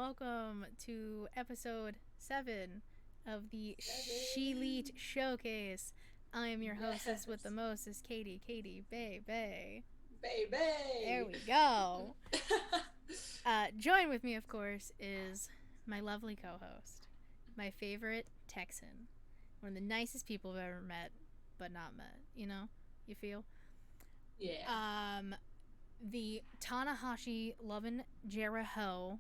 welcome to episode 7 of the ShElite Showcase. I am your hostess with the mostest, Katie. Bay. Baby! There we go. Join with me, of course, is my lovely co-host, my favorite Texan, one of the nicest people I've ever met, but not met. You know, you feel? Yeah. The Tanahashi lovin' Jericho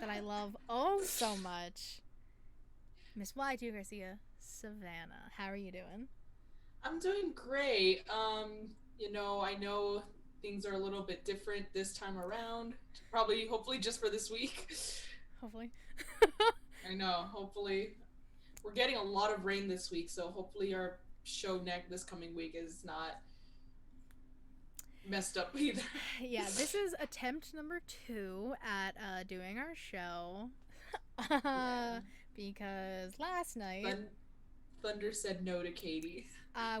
that I love oh so much, Miss Y2 Garcia, Savannah. How are you doing? I'm doing great. I know things are a little bit different this time around. Probably, hopefully, just for this week. Hopefully. I know, hopefully. We're getting a lot of rain this week, so hopefully our show this coming week is not messed up either. Yeah, this is attempt number 2 at doing our show. Yeah. Because last night, Thunder said no to Katie.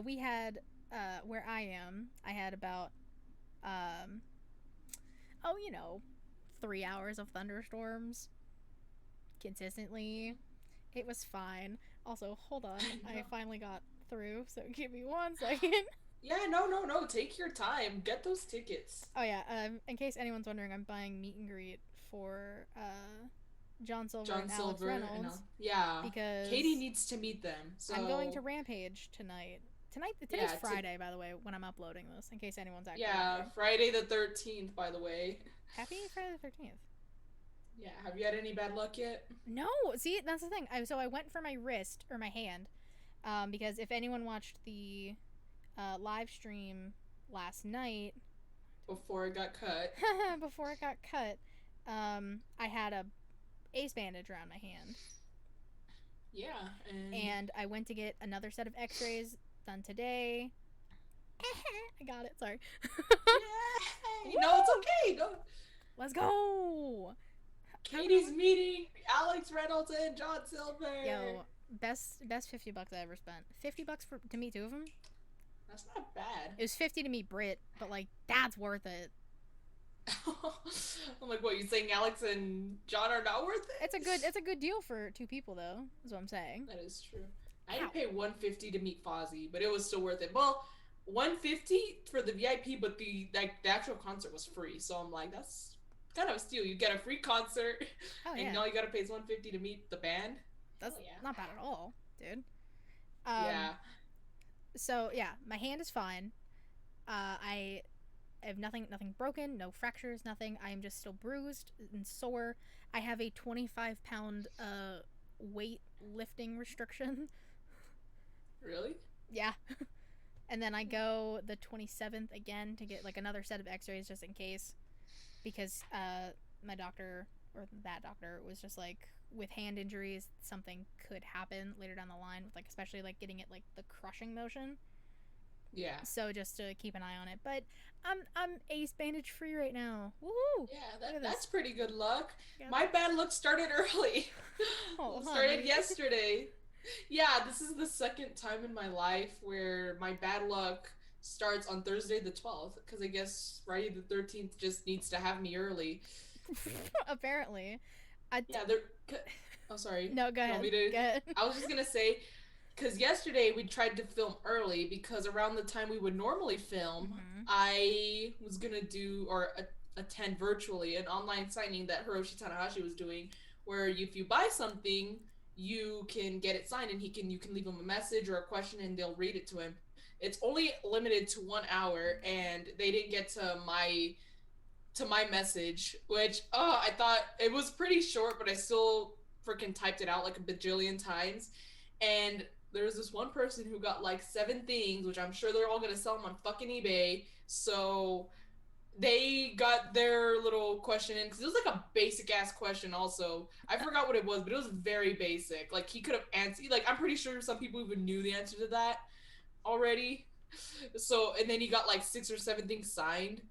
we had, where I had about, um, 3 hours of thunderstorms consistently. It was fine. Also, hold on. I finally got through, so give me 1 second. Yeah, no. Take your time. Get those tickets. Oh yeah. In case anyone's wondering, I'm buying meet and greet for John Silver John and Alex Silver Reynolds yeah. because Katie needs to meet them. So I'm going to Rampage tonight. Today's yeah, Friday, by the way, when I'm uploading this. In case anyone's actually wondering. Friday the 13th, by the way. Happy Friday the 13th. Yeah, have you had any bad luck yet? No, see, that's the thing. So I went for my wrist or my hand, because if anyone watched the live stream last night Before it got cut. before it got cut, I had a ace bandage around my hand. Yeah, and I went to get another set of x-rays done today. I got it, sorry. Yay! No, it's okay. No. Let's go. Katie's meeting Alex Reynolds and John Silver. Yo, best $50 I ever spent. $50 to meet two of them. That's not bad. It was $50 to meet Britt, but like that's worth it. I'm like, what, you saying Alex and John are not worth it? It's a good deal for 2 people though, is what I'm saying. That is true. I didn't pay $150 to meet Fozzy, but it was still worth it. Well, $150 for the VIP, but the actual concert was free. So I'm like, that's kind of a steal. You get a free concert, and all you gotta pay is $150 to meet the band. That's not bad at all, dude. Yeah. So yeah, my hand is fine. I have nothing broken, no fractures, nothing. I am just still bruised and sore. I have a 25-pound weight lifting restriction. Really? Yeah. And then I go the 27th again to get like another set of x-rays just in case, because my doctor, or that doctor, was just like, with hand injuries something could happen later down the line, with like especially like getting it like the crushing motion. Yeah. So just to keep an eye on it. But I'm ace bandage free right now. Woohoo! Yeah, that's pretty good luck. Yeah. My bad luck started early. Started yesterday. Yeah, this is the second time in my life where my bad luck starts on Thursday the 12th, because I guess Friday the 13th just needs to have me early. Apparently. Oh, sorry. No, go ahead. Go ahead. I was just going to say, because yesterday we tried to film early, because around the time we would normally film, I was going to do or attend virtually an online signing that Hiroshi Tanahashi was doing, where if you buy something, you can get it signed, and you can leave him a message or a question, and they'll read it to him. It's only limited to 1 hour, and they didn't get to my message, which I thought it was pretty short, but I still freaking typed it out like a bajillion times. And there was this one person who got like 7 things, which I'm sure they're all gonna sell them on fucking eBay. So they got their little question in, because it was like a basic ass question. Also, I forgot what it was, but it was very basic. Like, he could have answered, like, I'm pretty sure some people even knew the answer to that already. So, and then he got like 6 or 7 things signed.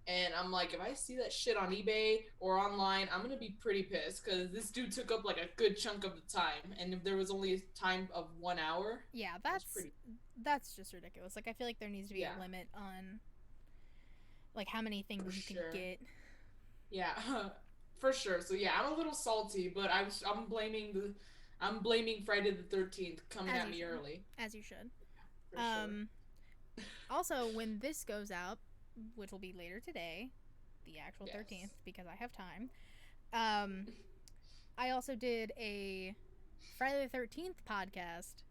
And I'm like, if I see that shit on eBay or online, I'm gonna be pretty pissed, because this dude took up like a good chunk of the time, and if there was only a time of 1 hour, yeah, that's just ridiculous. Like, I feel like there needs to be a limit on like how many things you can get. Yeah. For sure. So yeah, I'm a little salty, but I'm blaming Friday the 13th coming at me early. As you should. For sure. Also, when this goes out, which will be later today, the actual Yes. 13th, because I have time, I also did a Friday the 13th podcast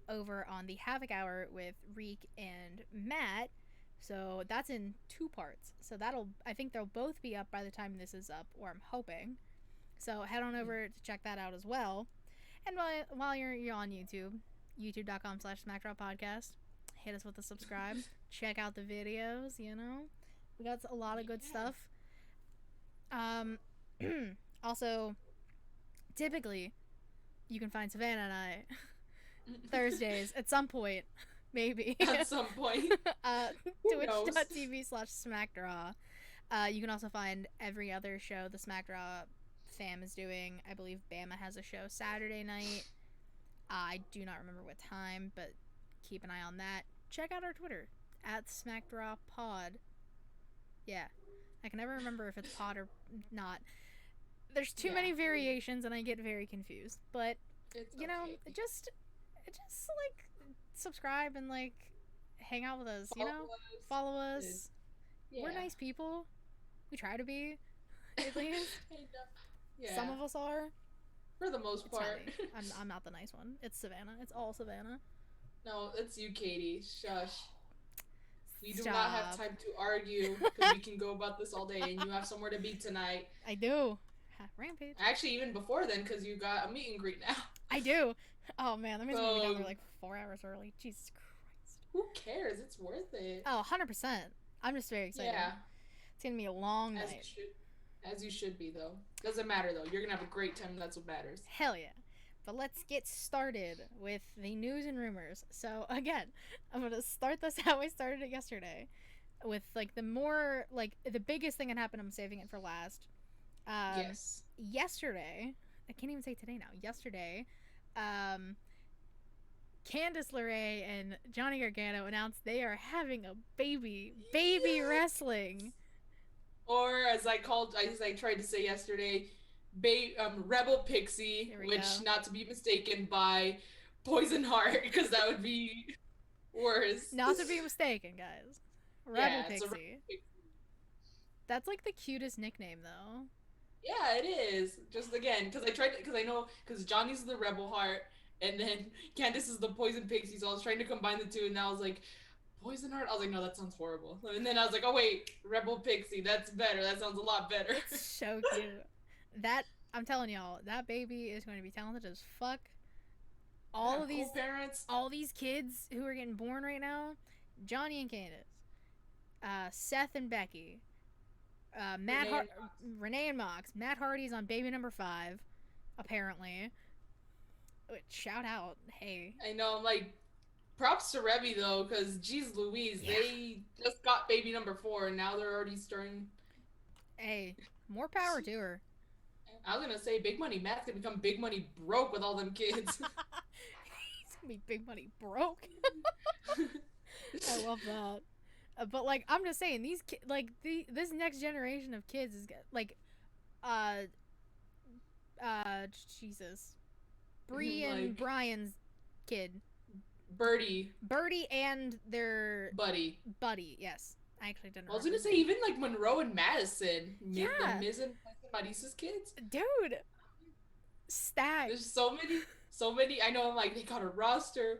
over on the Havoc Hour with Reek and Matt. So that's in 2 parts. So I think they'll both be up by the time this is up, or I'm hoping. So head on over to check that out as well. And while you're on YouTube, youtube.com/SmackDrop hit us with a subscribe. Check out the videos, We got a lot of good stuff. Also, typically, you can find Savannah and I Thursdays at some point, maybe. At some point. Twitch.tv/SmackDraw. You can also find every other show the SmackDraw fam is doing. I believe Bama has a show Saturday night. I do not remember what time, but keep an eye on that. Check out our Twitter at SmackDrawPod. Yeah, I can never remember if it's pod or not. There's too many variations, and I get very confused. But it's just like subscribe and like hang out with us. Follow us. We're nice people. We try to be, at least. Some of us are. For the most part. I'm not the nice one. It's Savannah. It's all Savannah. No, it's you, Katie. Shush. We do not have time to argue because we can go about this all day, and you have somewhere to be tonight. I do. Rampage. Actually, even before then, because you got a meet and greet now. I do. Oh man, that means we'll be down there like 4 hours early. Jesus Christ. Who cares? It's worth it. Oh, 100%. I'm just very excited. Yeah. It's gonna be a long night. As you should be, though. Doesn't matter, though. You're gonna have a great time, and that's what matters. Hell yeah. But let's get started with the news and rumors. So, again, I'm gonna start this how I started it yesterday. With, like, the biggest thing that happened, I'm saving it for last. Yes. Yesterday, I can't even say today now. Yesterday, Candice LeRae and Johnny Gargano announced they are having a baby wrestling. Or as I tried to say yesterday, Rebel Pixie, which not to be mistaken by Poison Heart, because that would be worse. Not to be mistaken, guys. Rebel Pixie. That's like the cutest nickname, though. Yeah, it is. Just again, because Johnny's the Rebel Heart, and then Candice is the Poison Pixie, so I was trying to combine the two, and I was like, Poison Heart? I was like, no, that sounds horrible. And then I was like, oh wait, Rebel Pixie, that's better. That sounds a lot better. It's so cute. I'm telling y'all, that baby is going to be talented as fuck. All of these parents, all these kids who are getting born right now, Johnny and Candice, Seth and Becky, Renee and Mox. Matt Hardy's on baby number 5, apparently. Shout out, hey. I know, I'm like, props to Revy though, because geez Louise, they just got baby number 4, and now they're already starting. Hey, more power to her. I was gonna say, Big Money Matt's gonna become Big Money broke with all them kids. He's gonna be Big Money broke. I love that. But like, I'm just saying, these this next generation of kids is like, Jesus, Bree and Brian's kid, Birdie and their buddy, yes. I actually didn't. I was gonna say even like Monroe and Madison, yeah, the Miz and Marisa's kids, dude. Stacked. There's so many. I know. I'm like, they got a roster.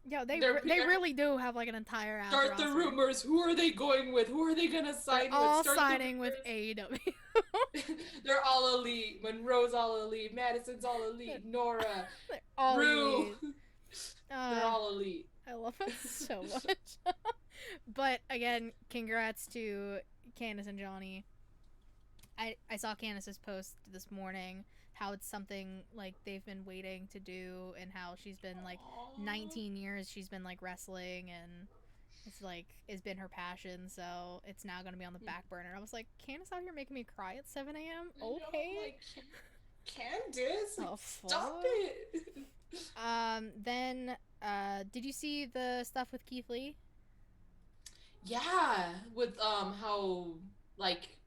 Yeah, they really do have like an entire ass start roster. The rumors. Who are they going with? Who are they gonna sign They're all with? signing with AEW. They're all elite. Monroe's all elite. Madison's all elite. Nora, they're all Rue. elite. They're all elite. I love it so much. But again, congrats to Candice and Johnny. I saw Candice's post this morning, how it's something like they've been waiting to do, and how she's been like 19 years she's been like wrestling, and it's been her passion, so it's now gonna be on the back burner. I was like, Candice out here making me cry at 7 a.m. Okay. Candice, stop it. Then did you see the stuff with Keithley? Yeah, with how like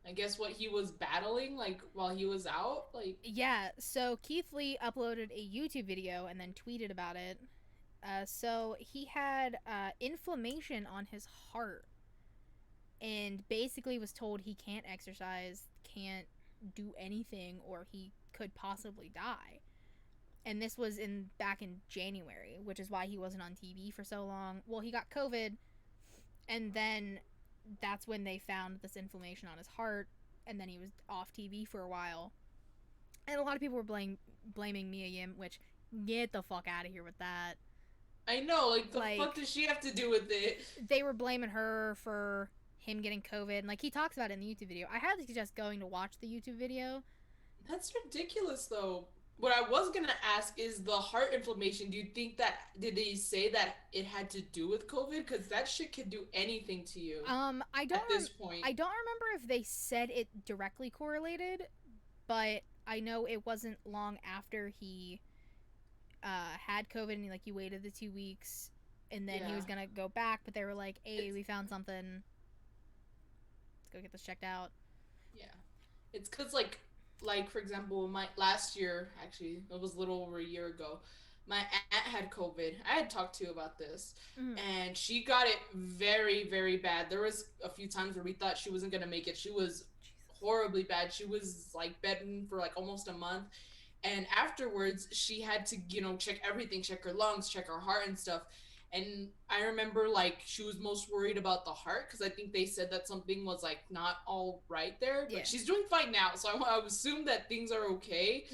I guess what he was battling, like, while he was out, like... Yeah, so Keithley uploaded a YouTube video and then tweeted about it. So he had inflammation on his heart and basically was told he can't exercise, can't do anything, or he could possibly die. And this was back in January, which is why he wasn't on TV for so long. Well, he got COVID, and then that's when they found this inflammation on his heart, and then he was off TV for a while. And a lot of people were blaming Mia Yim, which, get the fuck out of here with that. I know, like, the fuck does she have to do with it? They were blaming her for him getting COVID, and, like, he talks about it in the YouTube video. I highly suggest going to watch the YouTube video. That's ridiculous, though. What I was gonna ask is the heart inflammation. Do you think that, did they say that it had to do with COVID? Because that shit could do anything to you. At this point, I don't remember if they said it directly correlated, but I know it wasn't long after he had COVID, and he waited the 2 weeks, and then he was gonna go back, but they were like, "Hey, we found something. Let's go get this checked out." Yeah, it's because like for example, my last year, actually it was a little over a year ago, my aunt had COVID. I had talked to you about this, and she got it very, very bad. There was a few times where we thought she wasn't gonna make it. She was horribly bad. She was like bedridden for like almost a month, and afterwards she had to, you know, check everything, check her lungs, check her heart and stuff. And I remember, like, she was most worried about the heart because I think they said that something was, like, not all right there. But she's doing fine now, so I assume that things are okay.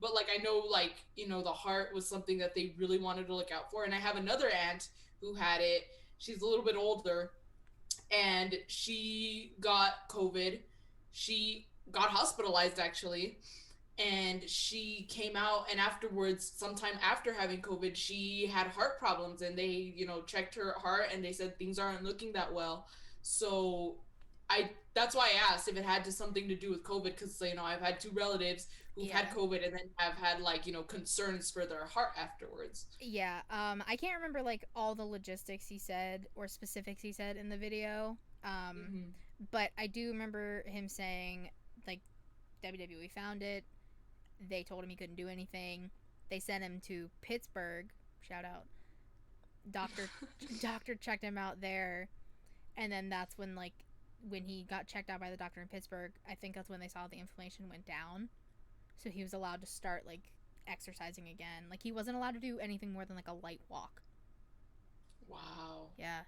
But, like, I know, like, you know, the heart was something that they really wanted to look out for. And I have another aunt who had it. She's a little bit older, and she got COVID. She got hospitalized, actually. And she came out, and afterwards, sometime after having COVID, she had heart problems, and they, you know, checked her heart, and they said things aren't looking that well. So that's why I asked if it had something to do with COVID, because, you know, I've had two relatives who've had COVID and then have had, like, you know, concerns for their heart afterwards. Yeah, I can't remember, like, all the logistics he said or specifics he said in the video, but I do remember him saying, like, WWE found it. They told him he couldn't do anything. They sent him to Pittsburgh. Shout out. Doctor checked him out there. And then that's when, like, when he got checked out by the doctor in Pittsburgh, I think that's when they saw the inflammation went down. So he was allowed to start, like, exercising again. Like, he wasn't allowed to do anything more than, like, a light walk. Wow. Yeah.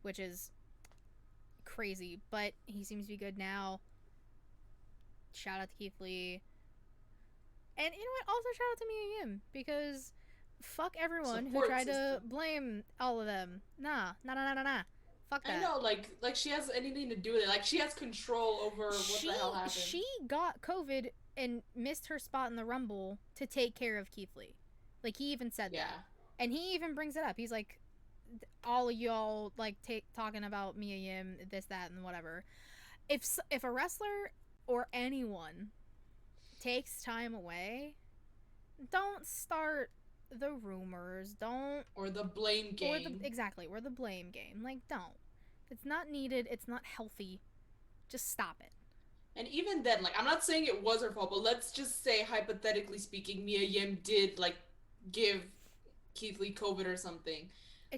Which is crazy. But he seems to be good now. Shout out to Keithley. And you know what? Also shout out to Mia Yim, because fuck everyone who tried to blame all of them. Nah. Fuck that. I know, like she has anything to do with it. Like, she has control over what the hell happened. She got COVID and missed her spot in the Rumble to take care of Keithley. Like, he even said that. And he even brings it up. He's like, all of y'all, like, talking about Mia Yim, this, that, and whatever. If a wrestler or anyone takes time away, don't start the rumors, or the blame game. Or the blame game. Like, don't. It's not needed. It's not healthy. Just stop it. And even then, like, I'm not saying it was her fault, but let's just say, hypothetically speaking, Mia Yim did, like, give Keithley COVID or something.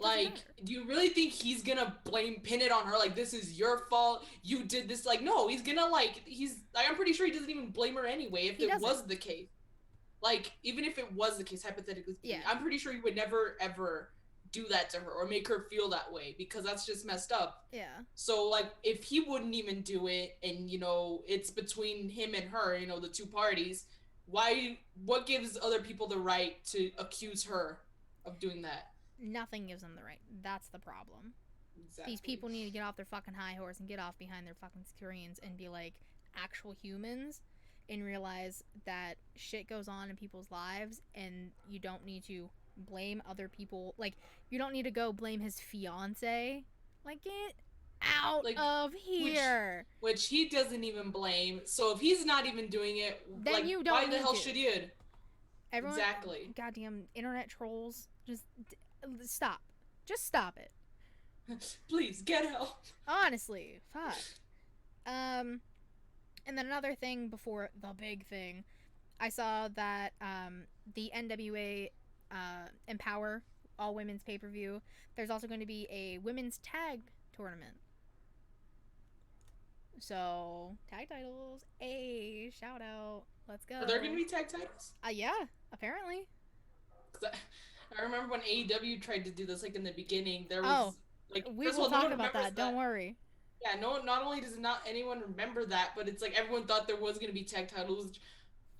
Like, do you really think he's gonna pin it on her? Like, this is your fault. You did this. Like, no, he's gonna, like, I'm pretty sure he doesn't even blame her anyway if it was the case. Like, even if it was the case, hypothetically speaking, I'm pretty sure he would never, ever do that to her or make her feel that way, because that's just messed up. Yeah. So, like, if he wouldn't even do it, and, you know, it's between him and her, you know, the two parties, what gives other people the right to accuse her of doing that? Nothing gives them the right. That's the problem. Exactly. These people need to get off their fucking high horse and get off behind their fucking screens and be like actual humans and realize that shit goes on in people's lives, and you don't need to blame other people. Like, you don't need to go blame his fiance. Like, get out of here. Which he doesn't even blame. So if he's not even doing it, then like, you don't why the hell should you? Everyone, exactly. Goddamn internet trolls. Just stop. Just stop it. Please, get help. Honestly, fuck. And then another thing before the big thing, I saw that the NWA Empower all women's pay-per-view, there's also going to be a women's tag tournament. So, tag titles. Hey, shout out. Let's go. Are there going to be tag titles? Yeah, apparently. I remember when AEW tried to do this, like, in the beginning, there was, like... we will talk about that. Don't worry. Yeah, no, not only does not anyone remember that, but it's like everyone thought there was going to be tag titles.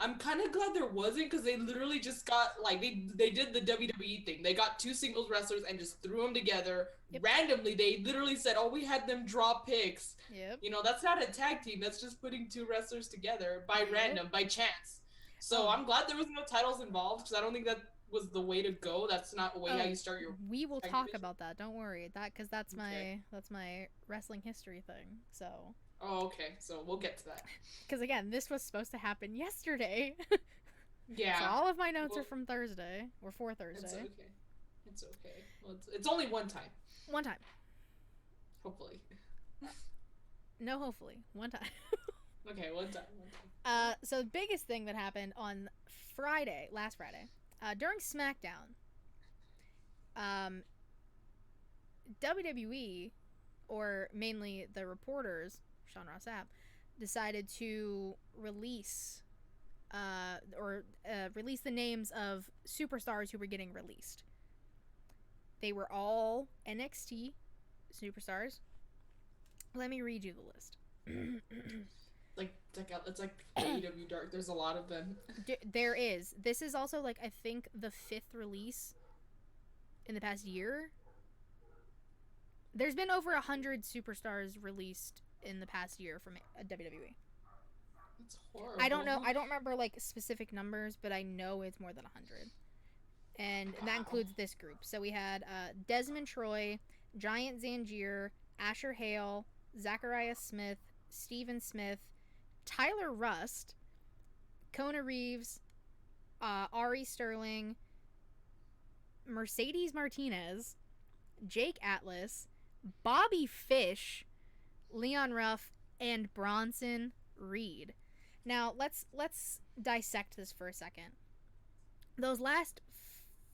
I'm kind of glad there wasn't, because they literally just got, like, they did the WWE thing. They got 2 singles wrestlers and just threw them together. Yep. Randomly, they literally said, oh, we had them draw picks. Yep. You know, that's not a tag team. That's just putting 2 wrestlers together by random, by chance. So I'm glad there was no titles involved, because I don't think that was the way to go. That's not the way how you start your... We will talk about that. Don't worry. Because that's my wrestling history thing. So... Oh, okay. So we'll get to that. Because again, this was supposed to happen yesterday. Yeah. So all of my notes are from Thursday, or for Thursday. It's okay. It's okay. Well, it's only one time. One time. Hopefully. No, hopefully. One time. Okay, one time. So the biggest thing that happened on Friday, last Friday, during SmackDown, WWE, or mainly the reporters, Sean Ross Sapp, decided to release release the names of superstars who were getting released. They were all NXT superstars. Let me read you the list. It's like AEW Dark. There's a lot of them. There is. This is also, like, I think the 5th release in the past year. There's been over 100 superstars released in the past year from WWE. That's horrible. I don't know. I don't remember, like, specific numbers, but I know it's more than 100. And that includes this group. So we had Desmond Troy, Giant Zangier, Asher Hale, Zachariah Smith, Steven Smith, Tyler Rust, Kona Reeves, Ari Sterling, Mercedes Martinez, Jake Atlas, Bobby Fish, Leon Ruff, and Bronson Reed. Now, let's dissect this for a second. Those last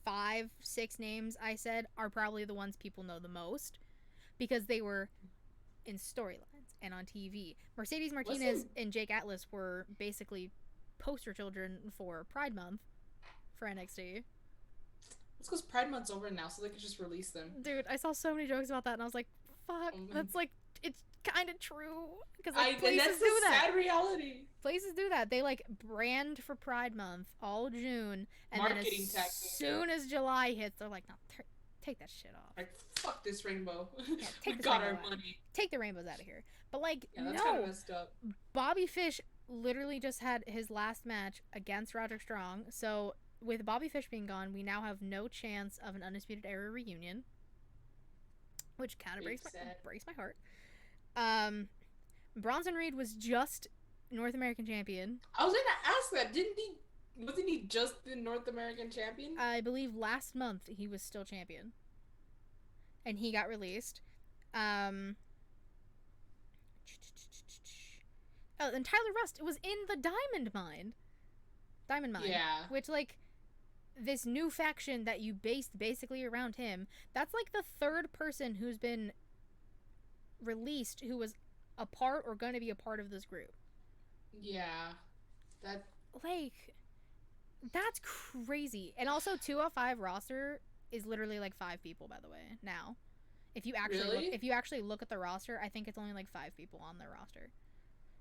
5-6 names I said are probably the ones people know the most because they were in storylines and on TV. Mercedes Martinez and Jake Atlas were basically poster children for Pride Month for NXT. It's because Pride Month's over now, so they could just release them. Dude, I saw so many jokes about that, and I was like, fuck, that's like, it's kind of true. Because and that's the sad reality. Places do that. They, like, brand for Pride Month all June, and marketing then as soon as July hits, they're like, no, take that shit off. Like, fuck this rainbow. Yeah, we got our money. Take the rainbows out of here. But, like, that's kind of messed up. Bobby Fish literally just had his last match against Roderick Strong, so with Bobby Fish being gone, we now have no chance of an Undisputed Era reunion, which kind of breaks my heart. Bronson Reed was just North American champion. I was gonna ask that. Wasn't he just the North American champion? I believe last month he was still champion, and he got released. Oh, and Tyler Rust was in the Diamond Mine. Yeah. Which, like, this new faction that you based basically around him, that's like the 3rd person who's been released who was a part or going to be a part of this group. Yeah. That's crazy. And also 205 roster is literally like 5 people, by the way, now. If you actually look at the roster, I think it's only like 5 people on their roster.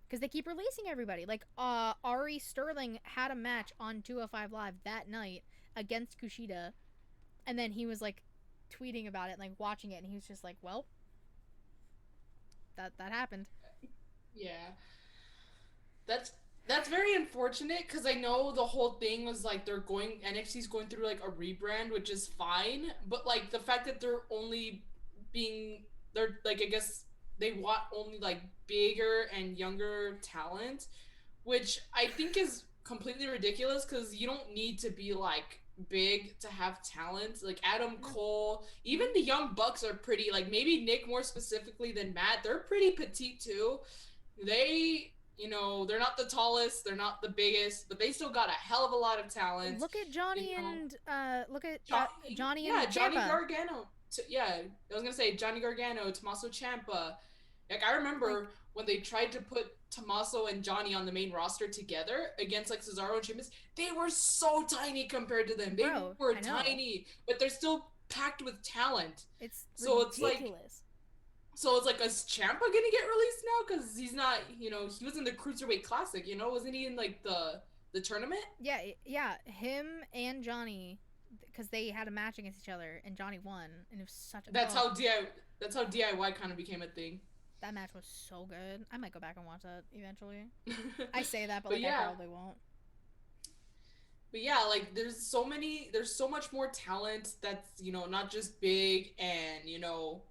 Because they keep releasing everybody. Like, Ari Sterling had a match on 205 Live that night against Kushida. And then he was, like, tweeting about it and, like, watching it. And he was just like, well, that happened. Yeah. That's very unfortunate because I know the whole thing was, like, NXT's going through, like, a rebrand, which is fine. But, like, the fact that they're like, I guess they want only, like, bigger and younger talent, which I think is completely ridiculous because you don't need to be, like, big to have talent. Like, Adam Cole, even the Young Bucks are pretty, like, maybe Nick more specifically than Matt, they're pretty petite too. they're not the tallest, they're not the biggest, but they still got a hell of a lot of talent. Look at Johnny and Johnny yeah, and Johnny Ciampa. Gargano. I was gonna say Johnny Gargano, Tommaso Ciampa. Like I remember when they tried to put Tommaso and Johnny on the main roster together against like Cesaro and Sheamus, they were so tiny compared to them. They were tiny, but they're still packed with talent. It's ridiculous. So it's like, is Ciampa gonna get released now? Because he's not, he was in the Cruiserweight Classic, wasn't he in like the tournament? Yeah, him and Johnny, because they had a match against each other, and Johnny won, and it was such a. That's how DIY kind of became a thing. That match was so good. I might go back and watch that eventually. I say that, but I probably won't. But yeah, like there's so much more talent that's, not just big and,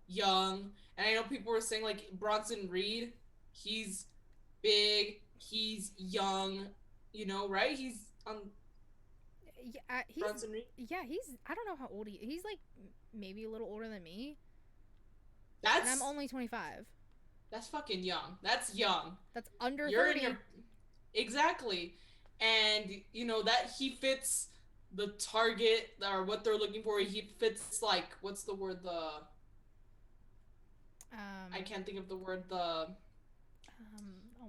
young. And I know people were saying like Bronson Reed, he's big, he's young, right? He's on Bronson Reed? Yeah, I don't know how old he's like maybe a little older than me. And I'm only 25. That's fucking young. That's young. That's under 30. Exactly. And, that he fits the target or what they're looking for. He fits, like, what's the word? I can't think of the word. Oh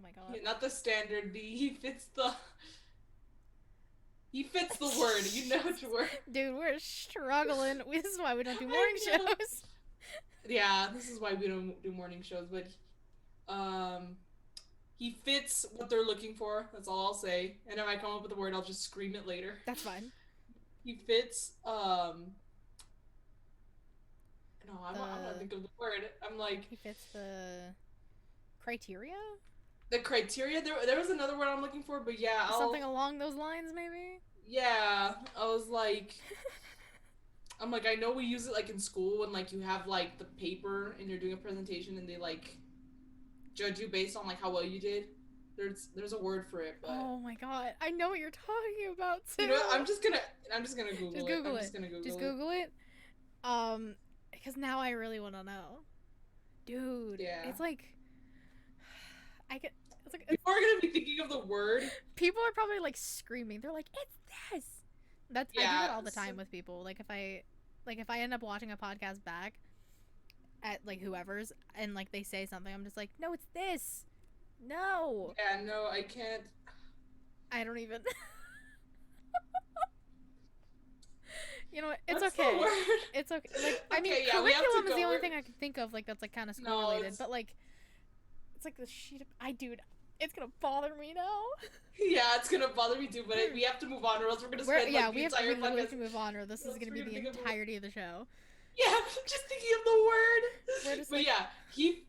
my god. Not the standard. He fits the word. You know what word. Dude, we're struggling. This is why we don't do morning shows. Yeah, this is why we don't do morning shows, but he fits what they're looking for. That's all I'll say. And if I come up with a word, I'll just scream it later. That's fine. He fits no, I'm not thinking of the word. I'm like, he fits the criteria? The criteria? There was another word I'm looking for, but yeah, something along those lines maybe? Yeah. I was like I'm like, I know we use it like in school when like you have like the paper and you're doing a presentation and they like judge you based on like how well you did. There's a word for it, but oh my god, I know what you're talking about too. You know what? I'm just gonna Google just it. Google I'm it. Just gonna Google just it. Google it. Because now I really want to know, dude. Yeah. It's like people are gonna be thinking of the word. People are probably like screaming. They're like, "It's this." I do that all the time with people. Like if I end up watching a podcast back at like whoever's and like they say something, I'm just like, "No, it's this." No. Yeah, no, I can't. I don't even. You know what? It's What's okay. The word? It's okay. Like I mean, yeah, curriculum is the only thing I can think of like that's like kind of school related. But like, it's like the sheet of it's gonna bother me now. Yeah, it's gonna bother me too. But we have to move on, or else we're gonna spend like the entire podcast. We have to move on, or this is gonna be the entirety of the show. Yeah, I'm just thinking of the word. But yeah, keep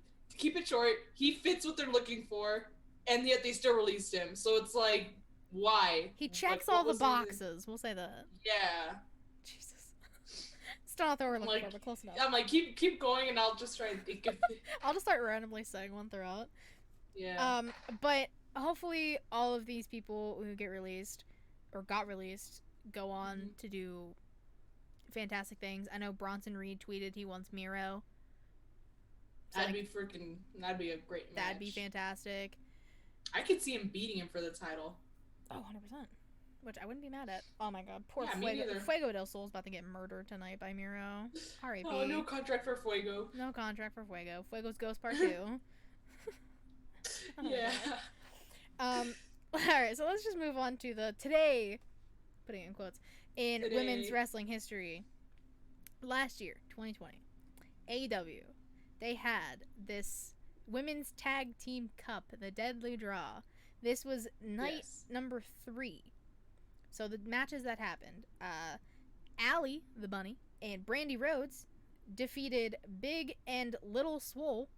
it short. He fits what they're looking for, and yet they still released him. So it's like, why? He checks all the boxes. We'll say that. Yeah. Jesus. Still not that we're looking for, but close enough. I'm like, keep going, and I'll just try and think of it. I'll just start randomly saying one throughout. Yeah. But hopefully all of these people who get released or got released go on to do fantastic things. I know Bronson Reed tweeted he wants Miro. So that'd be a great match. That'd be fantastic. I could see him beating him for the title. Oh, 100%. Which I wouldn't be mad at. Oh my god, poor Fuego. Fuego del Sol's about to get murdered tonight by Miro. R.I.P. Oh, no contract for Fuego. No contract for Fuego. Fuego's Ghost Part 2. Yeah. Alright, so let's just move on to the today, putting in quotes, in women's wrestling history. Last year, 2020, AEW, they had this women's tag team cup, the Deadly Draw. This was night number 3. So the matches that happened, Allie, the bunny, and Brandy Rhodes defeated Big and Little Swole.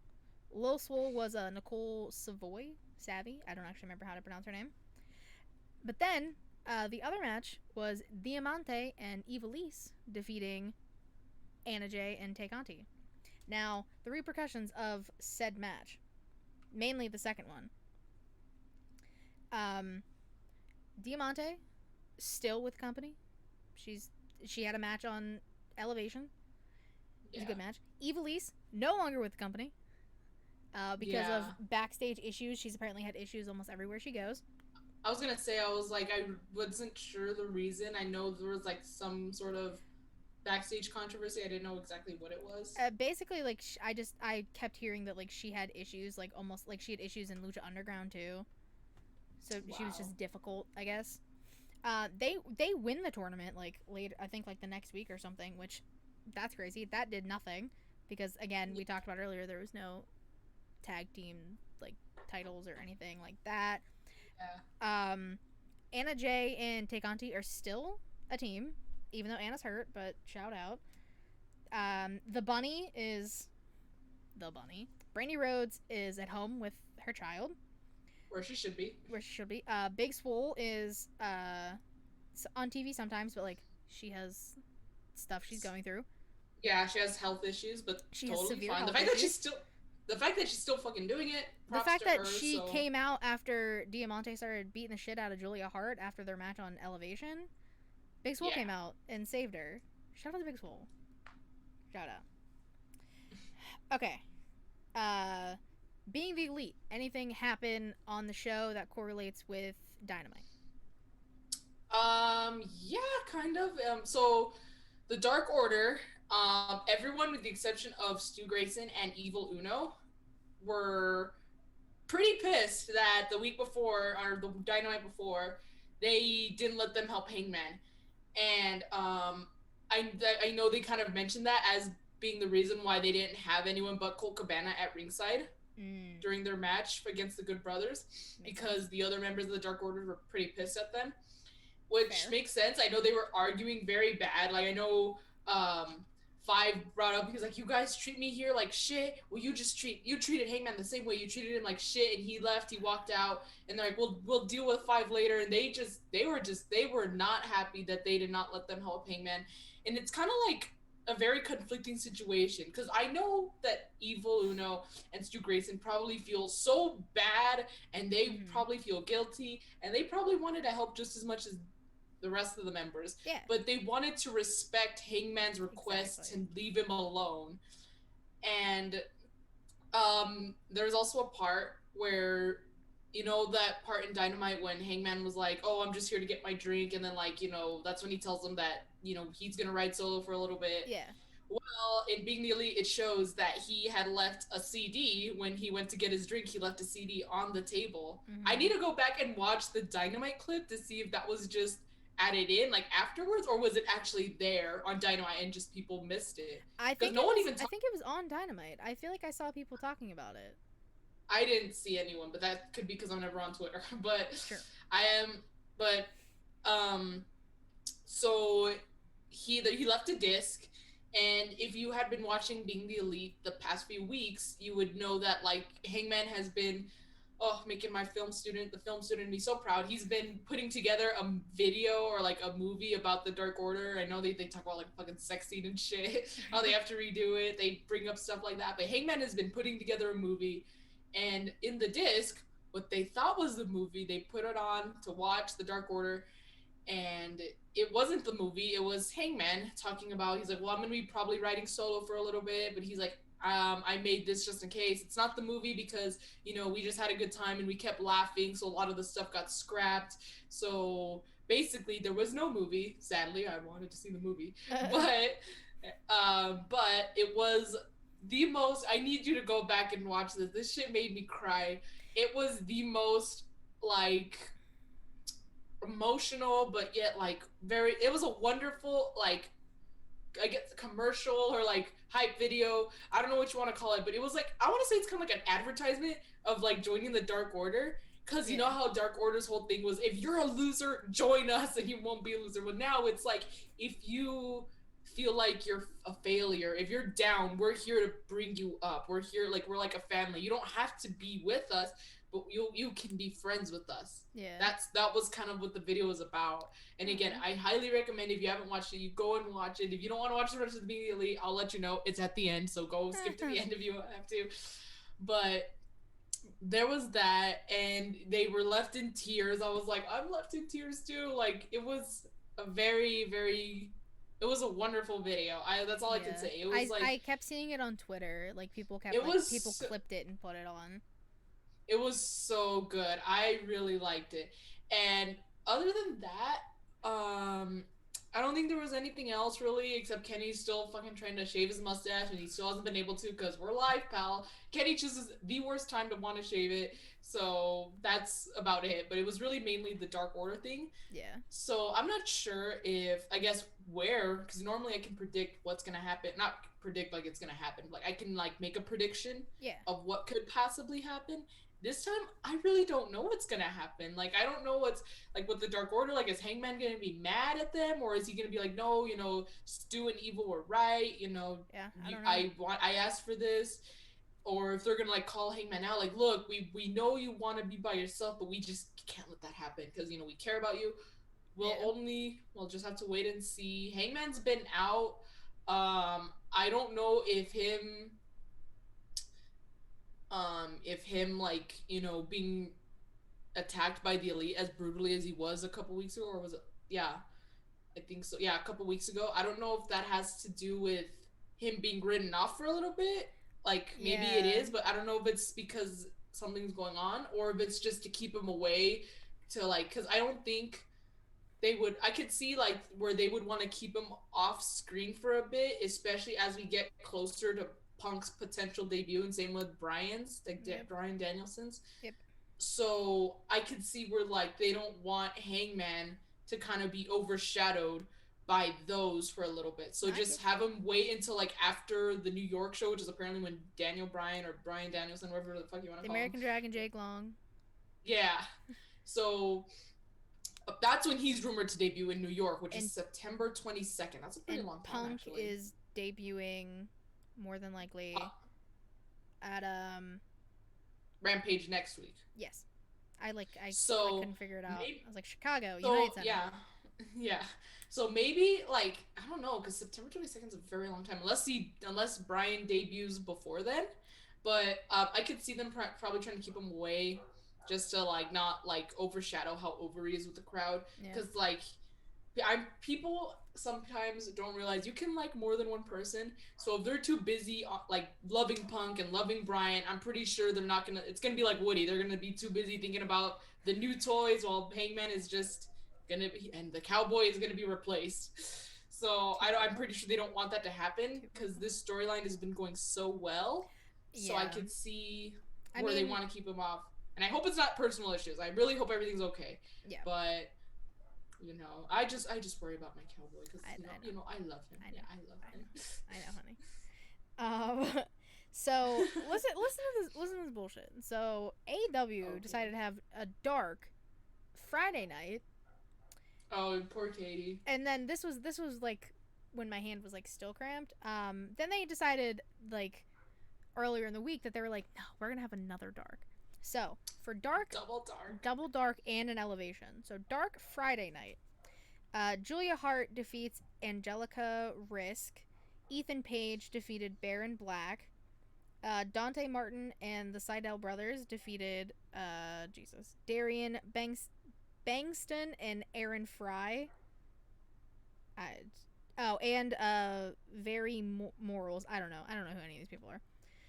Lil Swole was Nicole Savvy. I don't actually remember how to pronounce her name. But then, the other match was Diamante and Ivelisse defeating Anna Jay and Tay Conti. Now, the repercussions of said match, mainly the second one. Diamante, still with company. She had a match on Elevation. It was a good match. Ivelisse, no longer with the company. because of Yeah. backstage issues. She's apparently had issues almost everywhere she goes. I was gonna say, I was like, I wasn't sure the reason. I know there was like some sort of backstage controversy. I didn't know exactly what it was. Basically, like I kept hearing that like she had issues, like almost like she had issues in Lucha Underground too. So she was Wow. just difficult, I guess. They win the tournament like later, I think like the next week or something, which that's crazy. That did nothing because again we talked about earlier there was no tag team like titles or anything like that. Yeah. Anna Jay and Tekonti are still a team, even though Anna's hurt. But shout out. The bunny is the bunny. Brandy Rhodes is at home with her child, Where she should be. where she should be. Big Swole is on TV sometimes, but like she has stuff she's going through. Yeah, she has health issues, but She has totally severe fine. health issues. The fact that she's still fucking doing it. The Props fact to that her. she So came out after Diamante started beating the shit out of Julia Hart after their match on Elevation, Big Swole came out and saved her. Shout out to Big Swole. Shout out. Okay. Being the Elite, anything happen on the show that correlates with Dynamite? Yeah, kind of. So the Dark Order, everyone with the exception of Stu Grayson and Evil Uno were pretty pissed that the week before, or the Dynamite before, they didn't let them help Hangman. And I know they kind of mentioned that as being the reason why they didn't have anyone but Colt Cabana at ringside during their match against the Good Brothers, because the other members of the Dark Order were pretty pissed at them, which makes sense. I know they were arguing very bad. Like, I know Five brought up, because like, you guys treat me here like shit. Well, you treated Hangman the same way. You treated him like shit, and he left. He walked out, and they're like, we'll deal with Five later. And they were not happy that they did not let them help Hangman, and it's kind of like a very conflicting situation, because I know that Evil Uno and Stu Grayson probably feel so bad, and they probably feel guilty, and they probably wanted to help just as much as the rest of the members. Yeah. But they wanted to respect Hangman's request and leave him alone. And there's also a part where, you know, that part in Dynamite when Hangman was like, oh, I'm just here to get my drink, and then, like, you know, that's when he tells them that, you know, he's gonna ride solo for a little bit. Yeah. Well, in Being the Elite, it shows that he had left a CD when he went to get his drink. He left a CD on the table. I need to go back and watch the Dynamite clip to see if that was just added in like afterwards, or was it actually there on Dynamite and just people missed it? I think no one even I think it was on Dynamite. I feel like I saw people talking about it. I didn't see anyone, but that could be because I'm never on Twitter. But sure. I am. But so he left a disc, and if you had been watching Being the Elite the past few weeks, you would know that like Hangman has been making the film student me so proud. He's been putting together a video or like a movie about the Dark Order. I know they talk about like fucking sex scene and shit, how they have to redo it. They bring up stuff like that. But Hangman has been putting together a movie, and in the disc, what they thought was the movie, they put it on to watch the Dark Order, and it wasn't the movie. It was Hangman talking about, he's like, well, I'm gonna be probably writing solo for a little bit, but he's like, I made this just in case. It's not the movie because, you know, we just had a good time and we kept laughing, so a lot of the stuff got scrapped. So basically, there was no movie. Sadly, I wanted to see the movie, but it was the most. I need you to go back and watch this. This shit made me cry. It was the most like emotional, but yet like very. It was a wonderful like, I guess, commercial or like hype video. I don't know what you want to call it, but it was like, I want to say it's kind of like an advertisement of like joining the Dark Order, because you know how Dark Order's whole thing was, if you're a loser, join us and you won't be a loser. But now it's like, if you feel like you're a failure, if you're down, we're here to bring you up. We're here, like, we're like a family. You don't have to be with us, but you can be friends with us. Yeah. That was kind of what the video was about. And again, I highly recommend, if you haven't watched it, you go and watch it. If you don't want to watch the rest of the Being the Elite, I'll let you know. It's at the end, so go skip to the end if you have to. But there was that, and they were left in tears. I was like, I'm left in tears too. Like, it was a very, very It was a wonderful video. That's all I could say. It was I kept seeing it on Twitter. Like people people clipped it and put it on. It was so good. I really liked it. And other than that, I don't think there was anything else really, except Kenny's still fucking trying to shave his mustache, and he still hasn't been able to because we're live, pal. Kenny chooses the worst time to want to shave it, so that's about it. But it was really mainly the Dark Order thing. Yeah. So I'm not sure if, I guess, where, because normally I can predict what's gonna happen. Not predict like it's gonna happen. Like I can like make a prediction of what could possibly happen. This time, I really don't know what's gonna happen. Like, I don't know what's, like, with the Dark Order, like, is Hangman gonna be mad at them? Or is he gonna be like, no, you know, Stu and Evil were right, you know, yeah, I don't know. I asked for this. Or if they're gonna, like, call Hangman out, like, look, we know you want to be by yourself, but we just can't let that happen, because, you know, we care about you. We'll just have to wait and see. Hangman's been out. I don't know if him like, you know, being attacked by the Elite as brutally as he was a couple weeks ago, or was it, I think so, a couple weeks ago. I don't know if that has to do with him being written off for a little bit, like maybe it is, but I don't know if it's because something's going on or if it's just to keep him away, to like, because I don't think I could see like where they would want to keep him off screen for a bit, especially as we get closer to Punk's potential debut, and same with Bryan's, like Bryan Danielson's. Yep. So I could see where like they don't want Hangman to kind of be overshadowed by those for a little bit. So just have him wait until like after the New York show, which is apparently when Daniel Bryan or Bryan Danielson, whatever the fuck you want to call him. The American Dragon Jake Long. Yeah. So that's when he's rumored to debut in New York, which is September 22nd. That's a pretty long time, Punk actually. is debuting more than likely at Rampage next week. Yes. I couldn't figure it out. I was like, Chicago, so, United Center. Yeah. So maybe, like, I don't know, because September 22nd is a very long time, unless Bryan debuts before then. But I could see them probably trying to keep him away, just to like not like overshadow how over he is with the crowd. Because like, people sometimes don't realize you can like more than one person. So if they're too busy like loving Punk and loving Bryan, I'm pretty sure they're not gonna. It's gonna be like Woody. They're gonna be too busy thinking about the new toys while Hangman is just gonna be, and the Cowboy is gonna be replaced. So I'm pretty sure they don't want that to happen, because this storyline has been going so well. So I could see where they want to keep him off. And I hope it's not personal issues. I really hope everything's okay. Yeah. But, you know, I just worry about my Cowboy, because you know, I love him. I know. Yeah, I love him. I know, honey. So listen to this bullshit. So AEW decided to have a dark Friday night. Oh, poor Katie. And then this was like when my hand was like still cramped. Then they decided like earlier in the week that they were like, no, we're gonna have another dark. So for dark, double dark, and an elevation. So dark Friday night, Julia Hart defeats Angelica Risk. Ethan Page defeated Baron Black. Dante Martin and the Seidel brothers defeated Darian Bangston and Aaron Fry. And Very Morals. I don't know who any of these people are.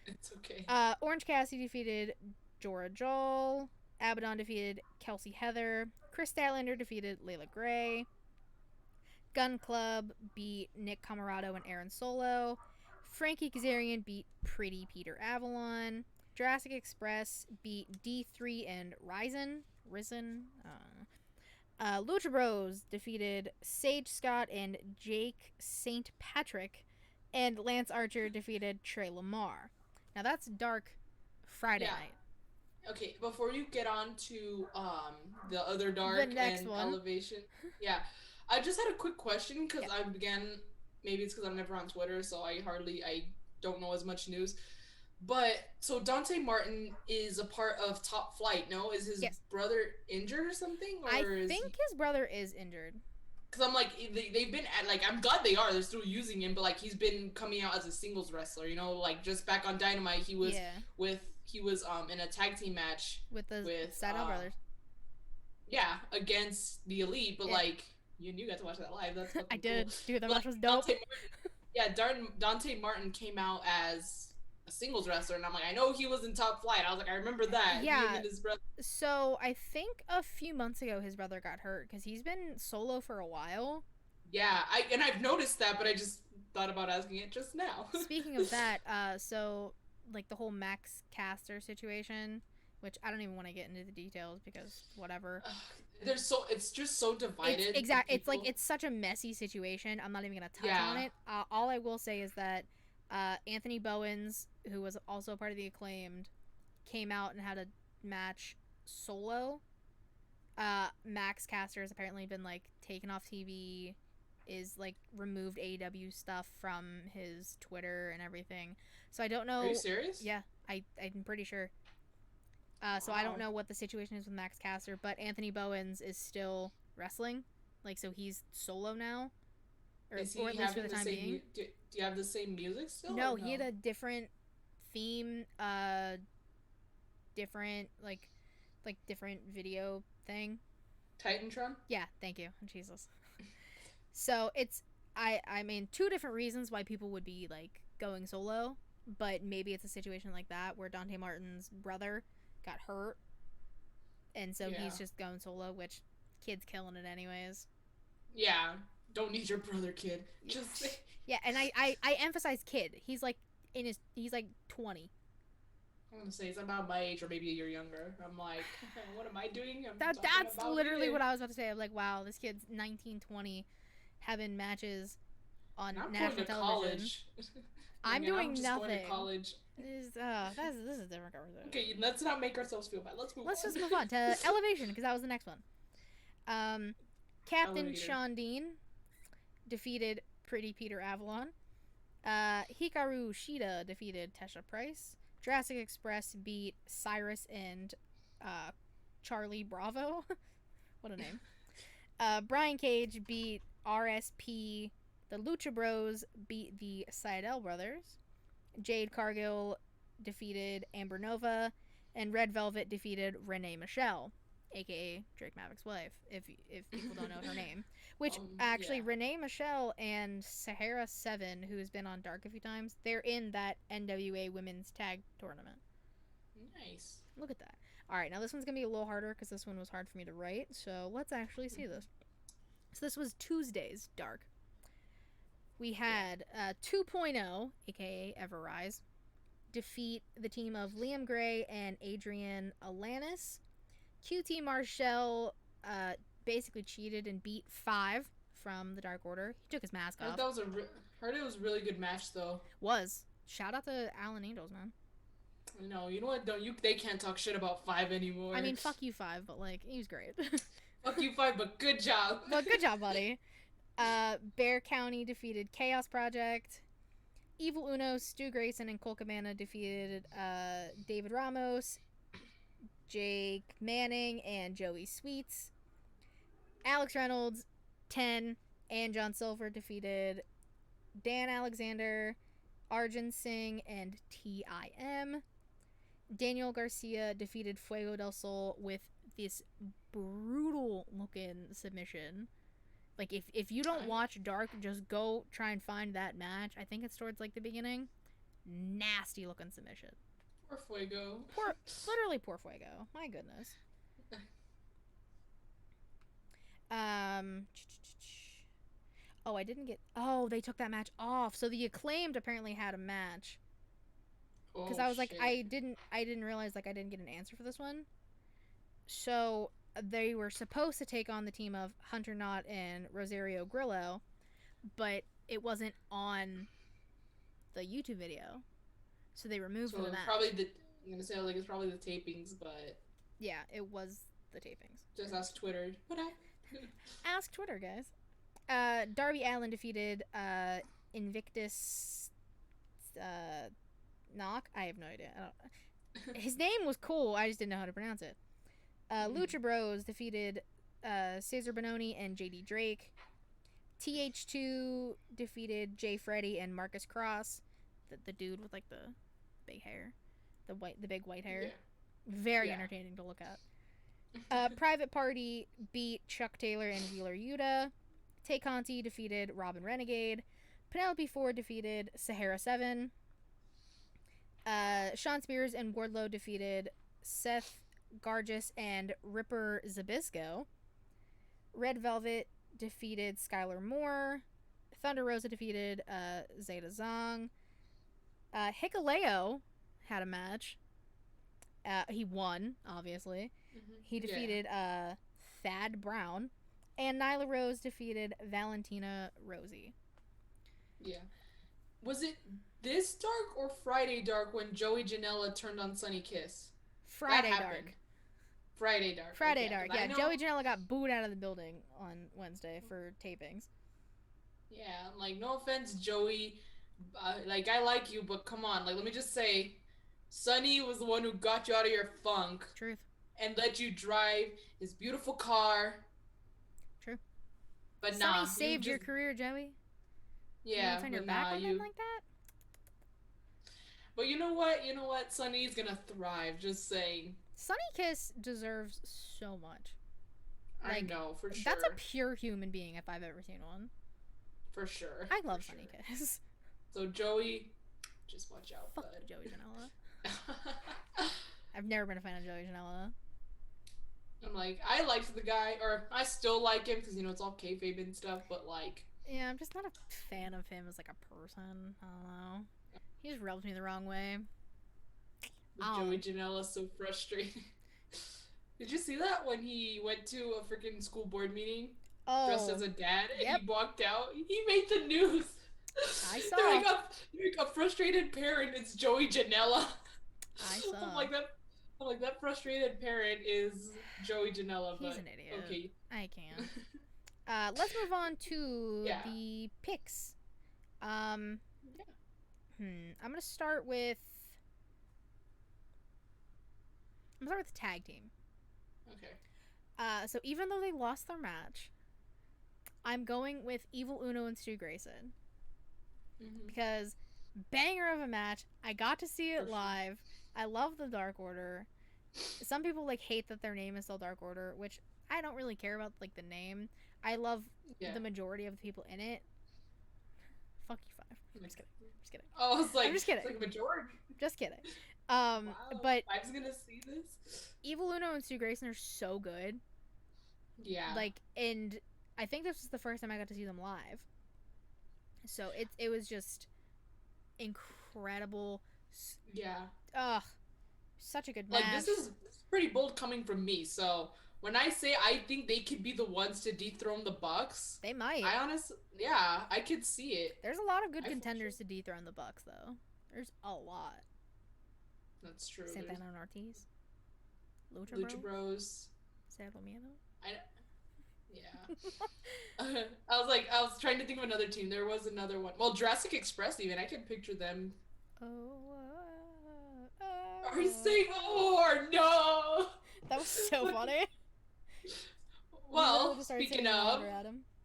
It's okay. Orange Cassidy defeated Jora Joel. Abaddon defeated Kelsey Heather. Chris Statlander defeated Layla Gray. Gun Club beat Nick Camarado and Aaron Solo. Frankie Kazarian beat Pretty Peter Avalon. Jurassic Express beat D3 and Risen. Lucha Bros defeated Sage Scott and Jake St. Patrick. And Lance Archer defeated Trey Lamar. Now that's dark Friday night. Okay, before you get on to the other dark the next and one. elevation, I just had a quick question, because maybe it's because I'm never on Twitter, so I don't know as much news. But so Dante Martin is a part of Top Flight. No, is his brother injured or something? Or I think his brother is injured. Because I'm like, they've been at, like, I'm glad they're still using him, but like he's been coming out as a singles wrestler, you know, like just back on Dynamite he was in a tag team match with Seidel brothers. Yeah, against the Elite, but like You and you got to watch that live. That's fucking I did. cool. Dude, that But match was dope. Dante Martin came out as a singles wrestler, and I'm like, I know he was in Top Flight. I was like, I remember that. Yeah. Him and his brother. So I think a few months ago his brother got hurt because he's been solo for a while. Yeah, I've noticed that, but I just thought about asking it just now. Speaking of that, so like the whole Max Caster situation, which I don't even want to get into the details because whatever. It's just so divided. It's like it's such a messy situation. I'm not even gonna touch on it. All I will say is that Anthony Bowens, who was also part of the Acclaimed, came out and had a match solo. Max Caster has apparently been like taken off TV, is like removed AEW stuff from his Twitter and everything. So I don't know. Are you serious? Yeah, I'm pretty sure. So I don't know what the situation is with Max Caster, but Anthony Bowens is still wrestling. Like, so he's solo now. Or at least for the time being. Do you have the same music still? No, he had a different theme, different, like different video thing. Titantron? Yeah, thank you. Jesus. So it's, I mean, two different reasons why people would be, like, going solo, but maybe it's a situation like that where Dante Martin's brother got hurt, and so he's just going solo, which kid's killing it anyways. Yeah, don't need your brother, kid. Just yeah, and I emphasize kid. He's like he's like 20. I'm gonna say he's about my age or maybe a year younger. I'm like, what am I doing? That's literally what I was about to say. I'm like, wow, this kid's 19, 20, having matches on national television. College. I'm doing nothing. Going to college. This is a different conversation. Okay, let's not make ourselves feel bad. Let's just move on to Elevation, because that was the next one. Captain Sean Dean defeated Pretty Peter Avalon. Hikaru Shida defeated Tesha Price. Jurassic Express beat Cyrus and Charlie Bravo. What a name. Brian Cage beat RSP. The Lucha Bros beat the Seidel Brothers. Jade Cargill defeated Amber Nova. And Red Velvet defeated Renee Michelle, a.k.a. Drake Maverick's wife, if people don't know her name. Which, actually, Renee Michelle and Sahara 7, who has been on Dark a few times, they're in that NWA Women's Tag Tournament. Nice. Look at that. Alright, now this one's going to be a little harder because this one was hard for me to write, so let's actually see this. So this was Tuesday's Dark. We had 2.0, a.k.a. Everrise, defeat the team of Liam Gray and Adrian Alanis. QT Marshall basically cheated and beat 5 from the Dark Order. He took his mask off. Heard it was a really good match, though. Was. Shout out to Alan Angels, man. No, you know what? They can't talk shit about 5 anymore. I mean, fuck you 5, but like, he was great. Fuck you 5, but good job. But good job, buddy. Bear County defeated Chaos Project. Evil Uno, Stu Grayson, and Cole Cabana defeated David Ramos, Jake Manning, and Joey Sweets. Alex Reynolds, 10, and John Silver defeated Dan Alexander, Arjun Singh, and TIM. Daniel Garcia defeated Fuego del Sol with this brutal looking submission. Like, if you don't watch Dark, just go try and find that match. I think it's towards, like, the beginning. Nasty looking submission. Poor Fuego. Literally poor Fuego. My goodness. Oh, I didn't get... Oh, they took that match off. So the Acclaimed apparently had a match. Because I was like, I didn't realize, like, I didn't get an answer for this one. So they were supposed to take on the team of Hunter Knott and Rosario Grillo, but it wasn't on the YouTube video. So they removed the match. I'm going to say, like, it's probably the tapings, but... Yeah, it was the tapings. Just ask Twitter. What happened? Ask Twitter, guys. Darby Allin defeated Invictus Knock. I have no idea. His name was cool. I just didn't know how to pronounce it. Lucha Bros defeated Cesar Bononi and JD Drake. TH2 defeated Jay Freddy and Marcus Cross. The dude with like the big hair. The big white hair. Yeah. Very entertaining to look at. Private Party beat Chuck Taylor and Wheeler Yuta. Tay Conti defeated Robin Renegade. Penelope Ford defeated Sahara 7. Shawn Spears and Wardlow defeated Seth Gargis and Ripper Zabisco. Red Velvet defeated Skylar Moore. Thunder Rosa defeated Zeta Zong. Hikuleo had a match. He won, obviously. He defeated Thad Brown. And Nyla Rose defeated Valentina Rosie. Yeah. Was it this dark or Friday dark when Joey Janela turned on Sunny Kiss? Friday dark. Friday dark. Friday dark. Yeah, Joey Janela got booed out of the building on Wednesday for tapings. Yeah, like, no offense, Joey. Like, I like you, but come on. Like, let me just say, Sunny was the one who got you out of your funk. Truth. And let you drive his beautiful car. True. But Sunny saved your career, Joey. Yeah, you turn your back on him like that? But you know what? Sunny's gonna thrive, just saying. Sunny Kiss deserves so much. Like, I know, for sure. That's a pure human being if I've ever seen one. For sure. I love Sunny Kiss. So Joey, just watch out. Fuck bud. Joey Janela. I've never been a fan of Joey Janela. I'm like, I liked the guy, or I still like him because, it's all kayfabe and stuff, but like... Yeah, I'm just not a fan of him as like a person. I don't know. He just rubs me the wrong way. Joey Janela's so frustrating. Did you see that when he went to a freaking school board meeting dressed as a dad and he walked out? He made the news. I saw. They're like a frustrated parent. It's Joey Janela. I saw. I'm like that frustrated parent is Joey Janela. He's an idiot. Okay. I can't. Let's move on to the picks. I'm gonna start with the tag team. Okay. So even though they lost their match, I'm going with Evil Uno and Stu Grayson. Because banger of a match. I got to see it live. I love the Dark Order. Some people hate that their name is still Dark Order, which I don't really care about the name. I love the majority of the people in it. Fuck you, Five. I'm just kidding. Oh, I was like, I'm just kidding. It's like majority. Just kidding. Wow, but Five's gonna see this. Evil Uno and Stu Grayson are so good. Yeah. And I think this was the first time I got to see them live. So it was just incredible. Yeah. Ugh. Such a good match. This is pretty bold coming from me. So when I say I think they could be the ones to dethrone the Bucks, they might. I could see it. There's a lot of good contenders to dethrone the Bucks, though. There's a lot. That's true. Santana and Ortiz. Lucha Bros. Cerro Miedo. Yeah. I was trying to think of another team. There was another one. Well, Jurassic Express, even. I could picture them. Are you saying, or no? That was so funny. Well, speaking of...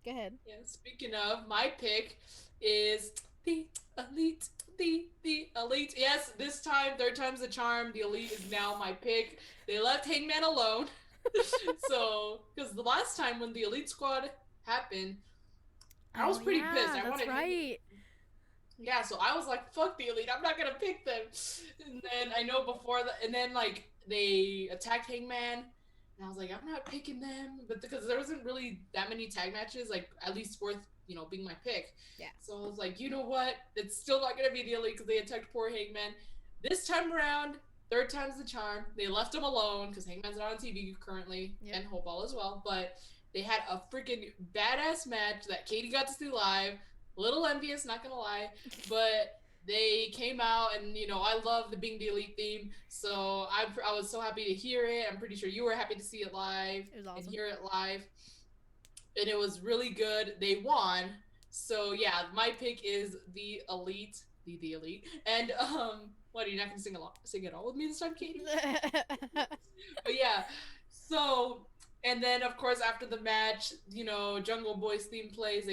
Go ahead. Yeah, speaking of, my pick is the Elite. The Elite. Yes, this time, third time's the charm. The Elite is now my pick. They left Hangman alone. So, because the last time when the Elite Squad happened, I was pretty pissed. That's right. Yeah, so I was like, fuck the Elite. I'm not going to pick them. And then I know before that, and then they attacked Hangman. And I was like, I'm not picking them. But because there wasn't really that many tag matches, at least worth, being my pick. Yeah. So I was like, you know what? It's still not going to be the Elite because they attacked poor Hangman. This time around, third time's the charm. They left him alone because Hangman's not on TV currently, and Hopeball as well. But they had a freaking badass match that Katie got to see live. A little envious, not going to lie. But they came out, and, I love the Being the Elite theme. So I was so happy to hear it. I'm pretty sure you were happy to see it live. It was awesome. And hear it live. And it was really good. They won. So, yeah, my pick is the Elite. The Elite. And, what, are you not going to sing it all with me this time, Katie? But, yeah. So, and then, of course, after the match, Jungle Boy's theme plays.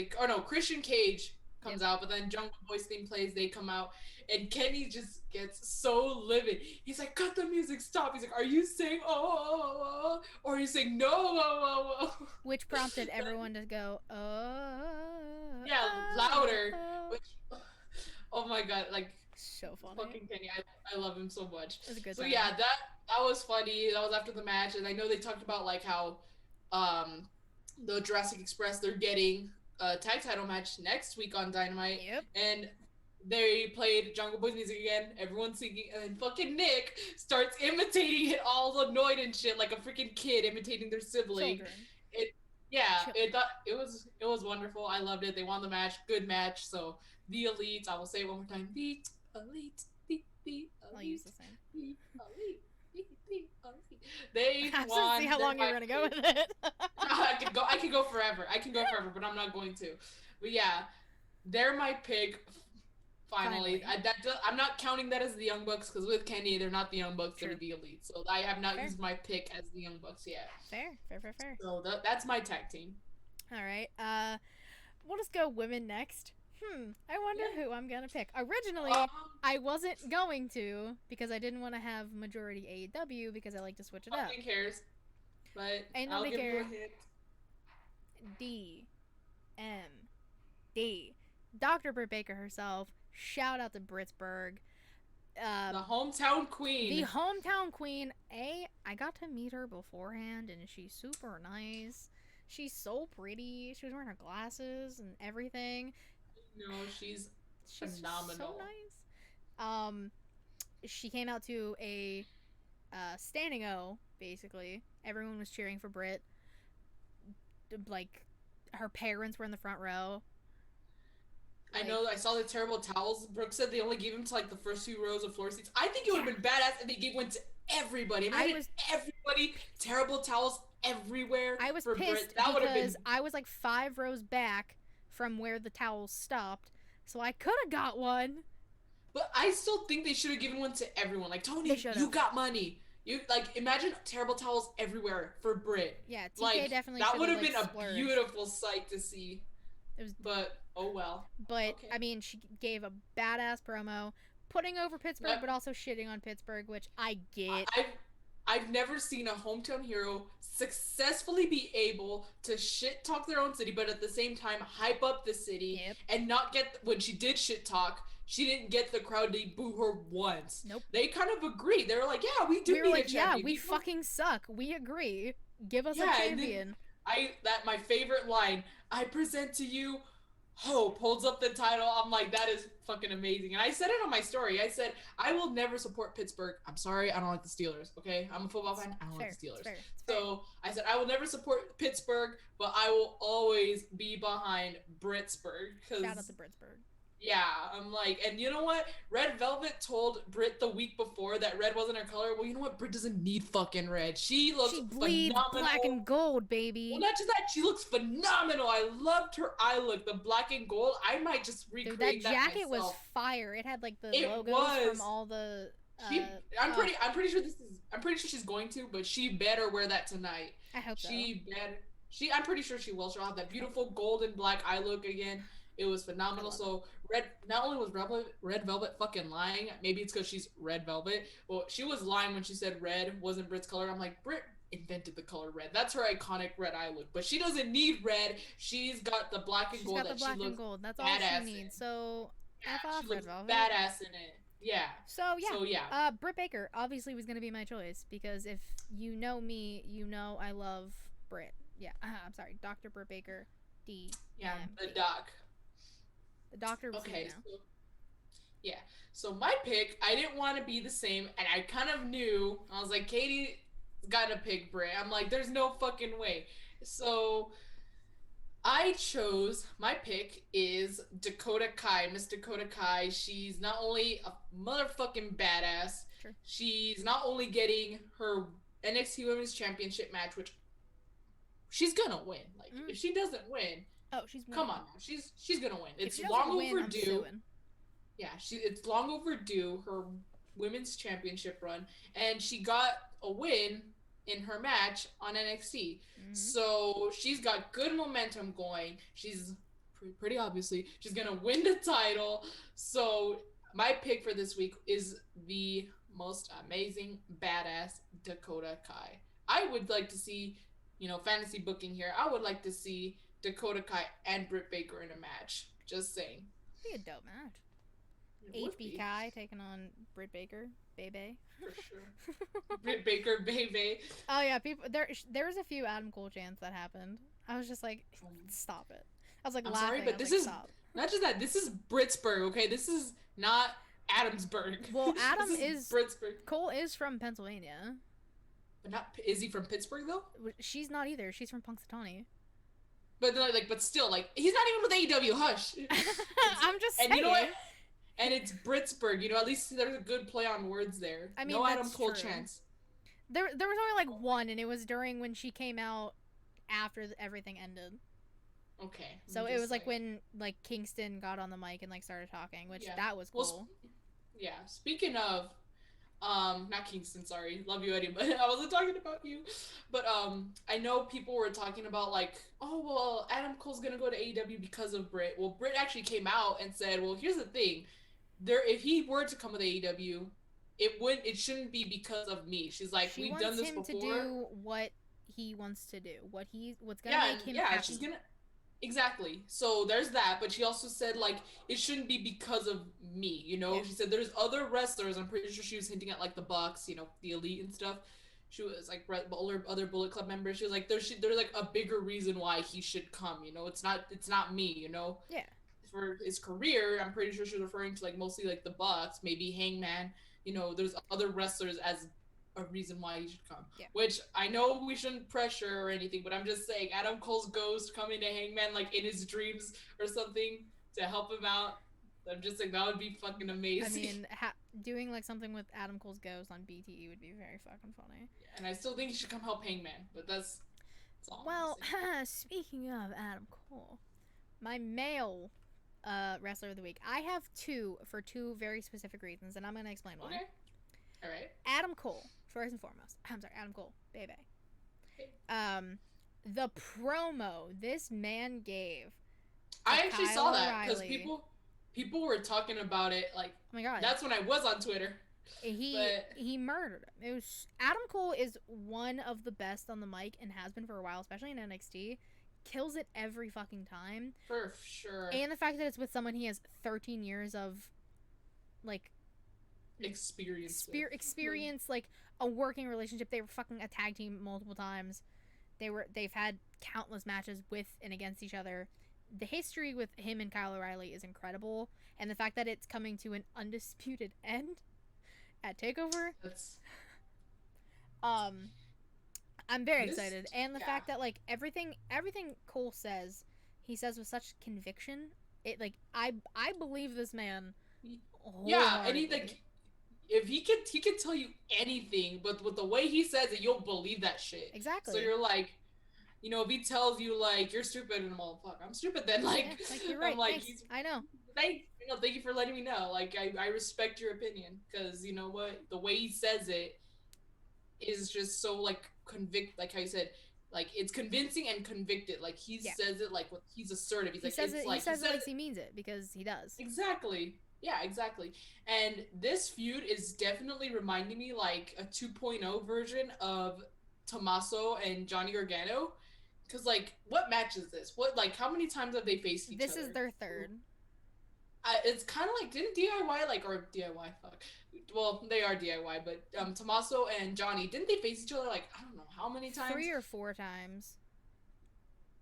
Christian Cage comes out, but then Jungle Boy's theme plays, they come out, and Kenny just gets so livid. He's like, cut the music, stop. He's like, are you saying oh, or are you saying no, oh? Which prompted everyone to go, oh. Yeah, louder. Which, oh my god, like, so funny. Fucking Kenny, I love him so much. It was a good so time. yeah, that was funny. That was after the match, and I know they talked about like how the Jurassic Express, they're getting a tag title match next week on Dynamite. Yep. And they played Jungle Boy's music again, everyone's singing, and then fucking Nick starts imitating it, all annoyed and shit, like a freaking kid imitating their sibling. It was wonderful. I loved it. They won the match. Good match. So the Elite, I will say it one more time. The Elite. I'll use the same. The Elite. They I won. To see how long you're gonna go with it. I can go forever. But I'm not going to. But yeah, they're my pick. Finally. I'm not counting that as the Young Bucks, because with Kenny, they're not the Young Bucks, they're the Elite. So I have not used my pick as the Young Bucks yet. Fair. So that's my tag team. All right. We'll just go women next. I wonder who I'm gonna pick. Originally, I wasn't going to, because I didn't want to have majority AEW, because I like to switch it up. Nobody cares. But Ain't I'll nobody give you a care. hint. DMD. Dr. Burbaker herself. Shout out to Brittsburgh. The hometown queen. The hometown queen. I got to meet her beforehand, and she's super nice. She's so pretty. She was wearing her glasses and everything. No, she's phenomenal. So nice. She came out to a standing O, basically. Everyone was cheering for Britt. Like, her parents were in the front row. I know, I saw the terrible towels. Brooke said they only gave him to like the first few rows of floor seats. I think it would have been badass if they gave one to everybody. Everybody, terrible towels everywhere. I was for pissed Britt. That because I was like 5 rows back from where the towels stopped, so I could have got one. But I still think they should have given one to everyone. Like, Tony, you got money. You imagine terrible towels everywhere for Britt. Yeah, TK definitely. That would have been a beautiful sight to see. But oh well. But okay. I mean, she gave a badass promo, putting over Pittsburgh, but also shitting on Pittsburgh, which I get. I've never seen a hometown hero successfully be able to shit talk their own city, but at the same time hype up the city and not get, when she did shit talk, she didn't get the crowd to boo her once. Nope. They kind of agreed. They were like, yeah, we do need a champion. Yeah, we fucking suck. We agree. Give us a champion. My favorite line, I present to you Hope, holds up the title. I'm like, that is fucking amazing. And I said it on my story. I said, I will never support Pittsburgh. I'm sorry, I don't like the Steelers, okay? I'm a football fan, I don't like the Steelers. So I said, I will never support Pittsburgh, but I will always be behind Brittsburgh. Shout out to Brittsburgh. Yeah, I'm like, and you know what? Red Velvet told Britt the week before that red wasn't her color. Well, you know what? Britt doesn't need fucking red. She looks bleeds phenomenal. Black and gold, baby. Well, not just that, she looks phenomenal. I loved her eye look, the black and gold. I might just recreate that jacket myself. Was fire. It had like the logos from all the. I'm pretty sure she's going to, but she better wear that tonight. I hope so. I'm pretty sure she will. She'll have that beautiful gold and black eye look again. It was phenomenal. So not only was Red Velvet fucking lying, maybe it's because she's Red Velvet. Well, she was lying when she said red wasn't Britt's color. I'm like, Britt invented the color red. That's her iconic red eye look. But she doesn't need red. She's got the black and gold. She's got the black and gold. That's all she needs. So F off Red Velvet. Badass in it. Yeah. So yeah. Britt Baker obviously was gonna be my choice, because if you know me, you know I love Britt. Yeah. I'm sorry, Dr. Britt Baker. D. Yeah, the doc. The doctor was okay. So my pick, I didn't want to be the same, and I kind of knew. I was like, Katie gotta pick Britt. I'm like, there's no fucking way. So I chose, my pick is Dakota Kai, Miss Dakota Kai. She's not only a motherfucking badass, she's not only getting her NXT Women's Championship match, which she's gonna win. Like, if she doesn't win, she's winning. Come on now. She's gonna win. It's long overdue. Yeah, it's long overdue, her women's championship run, and she got a win in her match on NXT. So she's got good momentum going. She's pretty obviously, she's gonna win the title. So my pick for this week is the most amazing, badass Dakota Kai. I would like to see, fantasy booking here. I would like to see Dakota Kai and Britt Baker in a match. Just saying. Be a dope match. HB Kai taking on Britt Baker, Bebe. For sure. Britt Baker, Bebe. Oh yeah, people. There was a few Adam Cole chants that happened. I was just like, stop it. I was like, I'm laughing. sorry, but this is not just that. This is Brittsburgh, okay? This is not Adamsburg. Well, Adam is Brittsburgh. Cole is from Pennsylvania. But is he from Pittsburgh though? She's not either. She's from Punxsutawney. But still, he's not even with AEW. Hush. I'm just saying. And you know what? And it's Brittsburgh. At least there's a good play on words there. I mean, no Adam Cole true. chance. There was only one, and it was during when she came out after everything ended. Okay. So it was when Kingston got on the mic and started talking, which that was cool. Well, yeah. Speaking of, not Kingston, sorry, love you, Eddie, but I wasn't talking about you. But I know people were talking about oh well, Adam Cole's gonna go to AEW because of Britt. Well, Britt actually came out and said, well, here's the thing, if he were to come with AEW, it shouldn't be because of me. She's like, we've done this before. She wants him to do what he wants to do, what's gonna make him happy. She's gonna. Exactly. So there's that, but she also said it shouldn't be because of me, Yeah. She said there's other wrestlers. I'm pretty sure she was hinting at the Bucks, the Elite and stuff. She was other Bullet Club members. She was like, there's a bigger reason why he should come. It's not me. Yeah. For his career, I'm pretty sure she was referring to mostly the Bucks, maybe Hangman. There's other wrestlers as a reason why he should come. Yeah. Which I know we shouldn't pressure or anything, but I'm just saying Adam Cole's ghost coming to Hangman in his dreams or something to help him out. I'm just like, that would be fucking amazing. I mean, doing something with Adam Cole's ghost on BTE would be very fucking funny. Yeah, and I still think he should come help Hangman, but that's all. Well, speaking of Adam Cole, my male wrestler of the week, I have two for two very specific reasons, and I'm gonna explain why. Okay. All right. Adam Cole, first and foremost. I'm sorry, Adam Cole, baby. The promo this man gave. I actually saw that because people were talking about it. Oh my god, that's when I was on Twitter. He murdered him. It was Adam Cole is one of the best on the mic and has been for a while, especially in NXT. Kills it every fucking time. For sure. And the fact that it's with someone he has 13 years of experience, a working relationship. They were fucking a tag team multiple times. They've had countless matches with and against each other. The history with him and Kyle O'Reilly is incredible, and the fact that it's coming to an undisputed end at TakeOver. I'm very excited, and the fact that everything Cole says, he says with such conviction. It I believe this man. Yeah, and if he can tell you anything, but with the way he says it, you'll believe that shit. Exactly. So you're if he tells you you're stupid, and I'm stupid, then you're right. I'm I know. Thank you for letting me know. I respect your opinion, because you know what, the way he says it is just so like how you said, it's convincing and convicted. He says it he's assertive. He says it he means it, because he does. Exactly. Yeah, exactly. And this feud is definitely reminding me a 2.0 version of Tommaso and Johnny Gargano. Because what match is this? What how many times have they faced each other? This is their third. It's kind of didn't DIY or DIY, fuck. Well, they are DIY, but Tommaso and Johnny, didn't they face each other I don't know how many times? 3 or 4 times.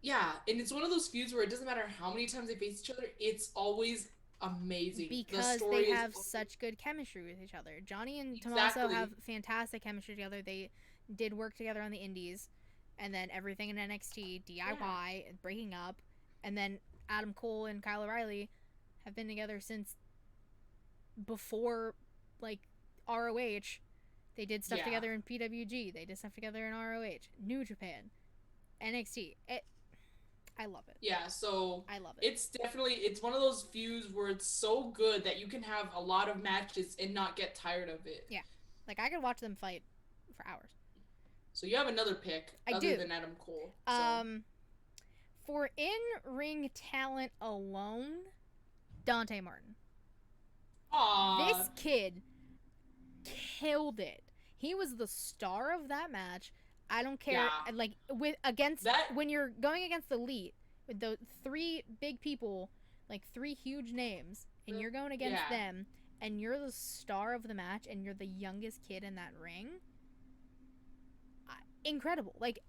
Yeah, and it's one of those feuds where it doesn't matter how many times they face each other, it's always amazing. Because they have such good chemistry with each other. Johnny and Tommaso have fantastic chemistry together. They did work together on the indies, and then everything in NXT, DIY, breaking up, and then Adam Cole and Kyle O'Reilly have been together since before ROH. They did stuff together in PWG. They did stuff together in ROH, New Japan, NXT. I love it. Yeah, so I love it. It's one of those feuds where it's so good that you can have a lot of matches and not get tired of it. Yeah. I could watch them fight for hours. So you have another pick other than Adam Cole. So. For in-ring talent alone, Dante Martin. Aww. This kid killed it. He was the star of that match. I don't care. Yeah. Like with against That when you're going against the Elite with the three big people, like three huge names, and you're going against them, and you're the star of the match, and you're the youngest kid in that ring. Incredible. Like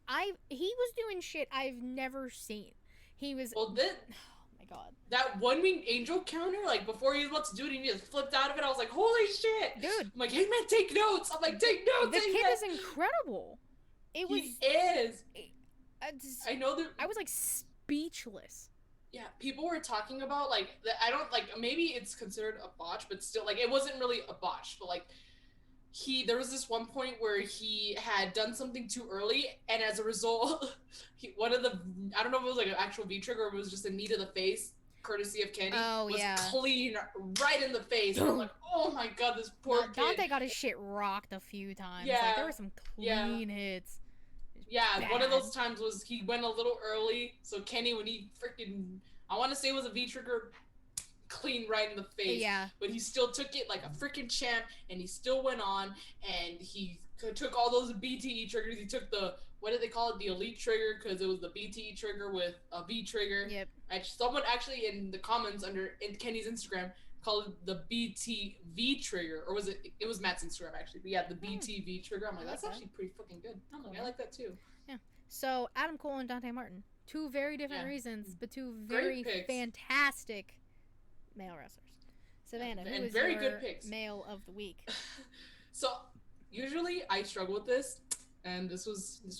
he was doing shit I've never seen. He was. Well, this. Oh my god. That one-winged angel counter, like before he was about to do it, he just flipped out of it. I was like, "Holy shit, dude!" I'm like, "Hey man, take notes." I'm like, "Take notes." The kid is incredible. It was. He is. I know that. I was like speechless. Yeah, people were talking about like that. I don't like. Maybe it's considered a botch, but still, like, it wasn't really a botch. But like, there was this one point where he had done something too early, and as a result, one of the, I don't know if it was like an actual V trigger or it was just a knee to the face, courtesy of Candice, was clean right in the face. And I'm like, oh my god, this poor kid. Dante got his shit rocked a few times. Yeah, like, there were some clean hits. Yeah, bad. One of those times was he went a little early, so Kenny, when he freaking, I want to say it was a V trigger, clean right in the face. Yeah. But he still took it like a freaking champ, and he still went on, and he took all those BTE triggers. He took the, what did they call it? The Elite trigger, because it was the BTE trigger with a V trigger. Yep. Someone actually in the comments in Kenny's Instagram called it the BTV trigger, or was it? It was Matt's Instagram actually. But yeah, the BTV trigger. I'm like, that's actually pretty fucking good. I'm like, I like that too. Yeah. So Adam Cole and Dante Martin, two very different reasons, but two very fantastic male wrestlers. Savannah, who is very your good picks. male of the week? So usually I struggle with this, and this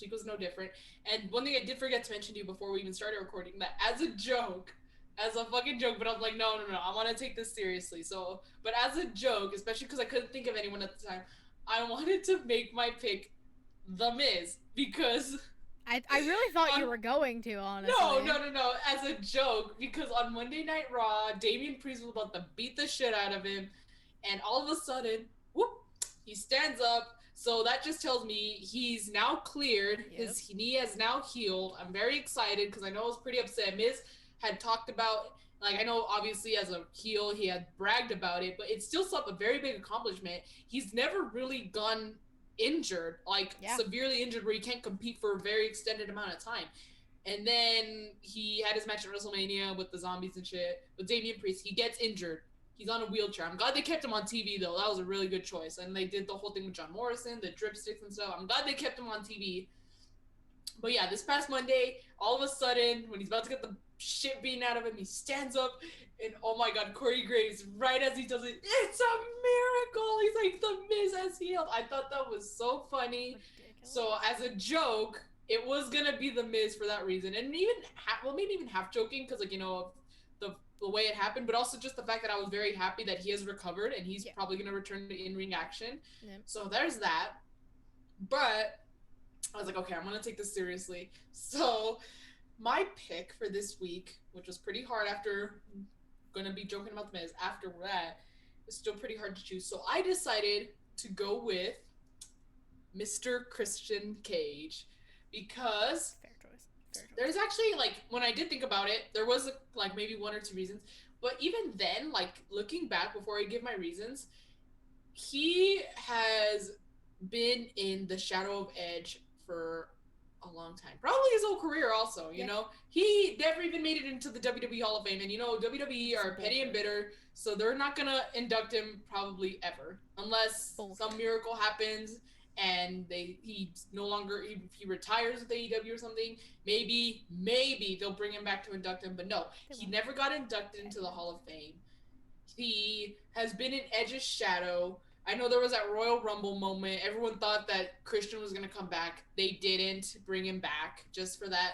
week was no different. And one thing I did forget to mention to you before we even started recording, that as a joke, as a fucking joke, but I was like, no, I want to take this seriously. So, but as a joke, especially because I couldn't think of anyone at the time, I wanted to make my pick The Miz, because I really thought you were going to, honestly. No. As a joke, because on Monday Night Raw, Damian Priest was about to beat the shit out of him, and all of a sudden, whoop, he stands up. So that just tells me he's now cleared. Yep. His knee has now healed. I'm very excited because I know I was pretty upset. Miz had talked about, like, I know obviously as a heel he had bragged about it, but it's still a very big accomplishment. He's never really gone injured, like severely injured, where he can't compete for a very extended amount of time. And then he had his match at WrestleMania with the zombies and shit with Damian Priest. He gets injured. He's on a wheelchair. I'm glad they kept him on TV though. That was a really good choice. And they did the whole thing with John Morrison, the dripsticks and stuff. I'm glad they kept him on TV. But yeah, this past Monday, all of a sudden, when he's about to get the shit beaten out of him, he stands up, and oh my god, Corey Graves, right as he does it, it's a miracle. He's like, The Miz has healed. I thought that was so funny. Ridiculous. So as a joke, it was gonna be The Miz for that reason, and even maybe even half joking, because like, you know, the way it happened, but also just the fact that I was very happy that he has recovered and he's probably gonna return to in-ring action. So there's that. But I was like, okay, I'm gonna take this seriously. So my pick for this week, which was pretty hard after gonna be joking about The Miz, after that, it's still pretty hard to choose. So I decided to go with Mr. Christian Cage, because fair choice. There's actually, like, when I did think about it, there was like maybe one or two reasons, but even then, like, looking back before I give my reasons, he has been in the shadow of Edge for a long time, probably his whole career also, you know. He never even made it into the WWE Hall of Fame, and you know, WWE are petty and bitter, so they're not gonna induct him probably ever, unless some miracle happens and he no longer, if he retires with AEW or something, maybe they'll bring him back to induct him. But no, he never got inducted into the Hall of Fame. He has been in Edge's shadow. I know there was that Royal Rumble moment. Everyone thought that Christian was going to come back. They didn't bring him back just for that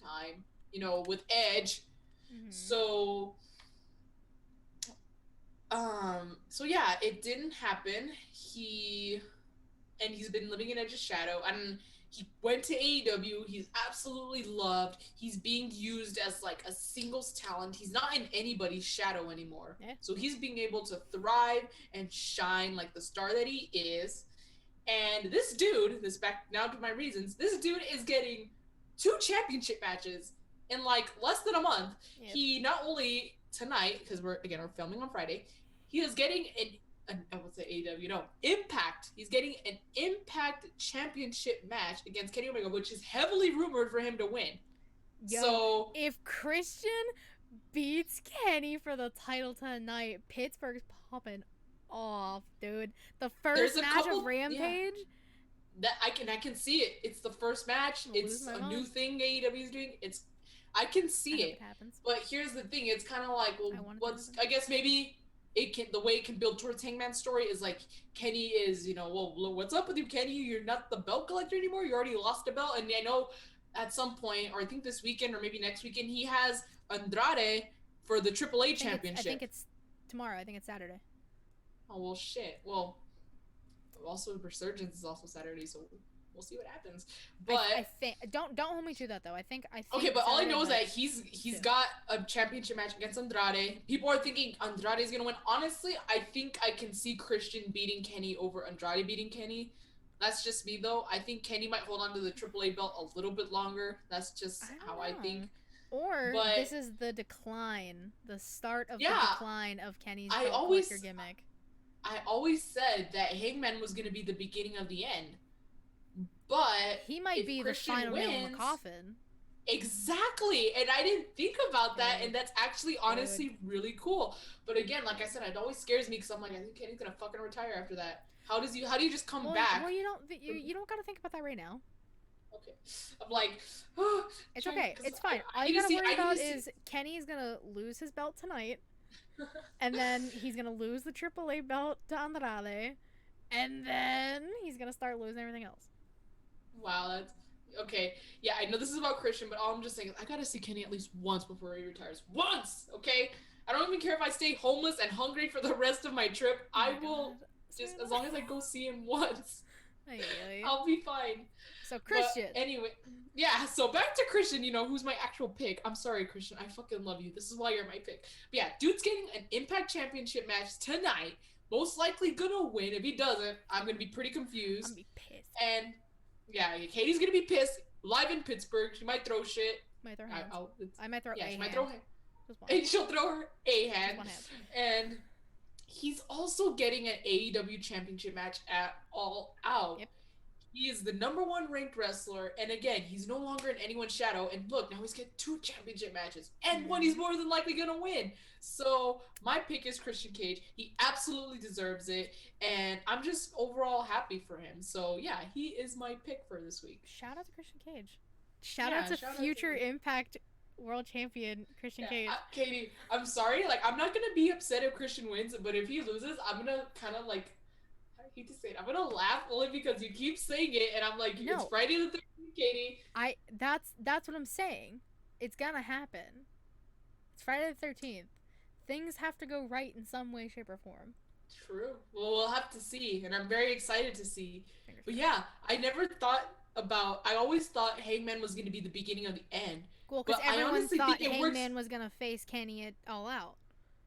time, you know, with Edge. Mm-hmm. So yeah, it didn't happen. He's been living in Edge's shadow, and he went to AEW. He's absolutely loved. He's being used as like a singles talent. He's not in anybody's shadow anymore. Yeah. So he's being able to thrive and shine like the star that he is. And this dude, back now to my reasons, this dude is getting 2 championship matches in like less than a month, Yep. he not only tonight, because we're filming on Friday, he is getting I would say AEW, no, Impact. He's getting an Impact Championship match against Kenny Omega, which is heavily rumored for him to win. Yo, so if Christian beats Kenny for the title tonight, Pittsburgh's popping off, dude. The first match of Rampage. Yeah. That I can see it. It's the first match. It's a new thing AEW is doing. I can see it. But here's the thing. It's kind of like, well, I guess maybe the way it can build towards Hangman's story is like Kenny is, well, what's up with you, Kenny? You're not the belt collector anymore. You already lost a belt, and I know at some point, or I think this weekend or maybe next weekend, he has Andrade for the AAA championship. I think it's tomorrow. I think it's Saturday. Oh well, shit. Well, also Resurgence is also Saturday, so we'll see what happens. But I think don't hold me to that though. I think okay, but all I know is that he's got a championship match against Andrade. People are thinking Andrade is gonna win. Honestly, I think I can see Christian beating Kenny over Andrade beating Kenny. That's just me though. I think Kenny might hold on to the AAA belt a little bit longer. That's just how I think. Or this is the decline, the start of the decline of Kenny's belt collector gimmick. I always said that Hangman was going to be the beginning of the end, but he might be Christian the final nail in the coffin. Exactly, and I didn't think about that, and that's actually honestly really cool. But again, like I said, it always scares me because I'm like, I think Kenny's gonna fucking retire after that. How do you just come back? Well, you don't gotta think about that right now. Okay, I'm like, it's okay, it's fine. All you gotta worry about is Kenny's gonna lose his belt tonight. And then he's gonna lose the AAA belt to Andrade, and then he's gonna start losing everything else. Wow, that's okay. Yeah, I know this is about Christian, but all I'm just saying is I gotta see Kenny at least once before he retires. Once, okay? I don't even care if I stay homeless and hungry for the rest of my trip. I will just, as long as I go see him once, I'll be fine. So Christian. But anyway, yeah, so back to Christian, who's my actual pick. I'm sorry, Christian. I fucking love you. This is why you're my pick. But yeah, dude's getting an Impact Championship match tonight. Most likely gonna win. If he doesn't, I'm gonna be pretty confused. I'm gonna be pissed. And yeah, Katie's gonna be pissed. Live in Pittsburgh. She might throw shit. Might throw hands. I might throw she hand. might throw hand. And she'll throw her a hand. And he's also getting an AEW Championship match at All Out. Yep. He is the #1 ranked wrestler, and again, he's no longer in anyone's shadow. And look, now he's got 2 championship matches, and one he's more than likely gonna win. So my pick is Christian Cage. He absolutely deserves it, and I'm just overall happy for him. So yeah, he is my pick for this week. Shout out to Christian Cage. Shout out to future Impact World Champion Christian Cage. Katie, I'm sorry. Like, I'm not gonna be upset if Christian wins, but if he loses, I'm gonna kind of like. I hate to say it. I'm gonna laugh only because you keep saying it, and I'm like, it's Friday the 13th, Katie. That's what I'm saying. It's gonna happen. It's Friday the 13th. Things have to go right in some way, shape, or form. True. Well, we'll have to see, and I'm very excited to see. But yeah, I always thought Hangman was gonna be the beginning of the end. Cool, because everyone thought Hangman was gonna face Kenny at All Out.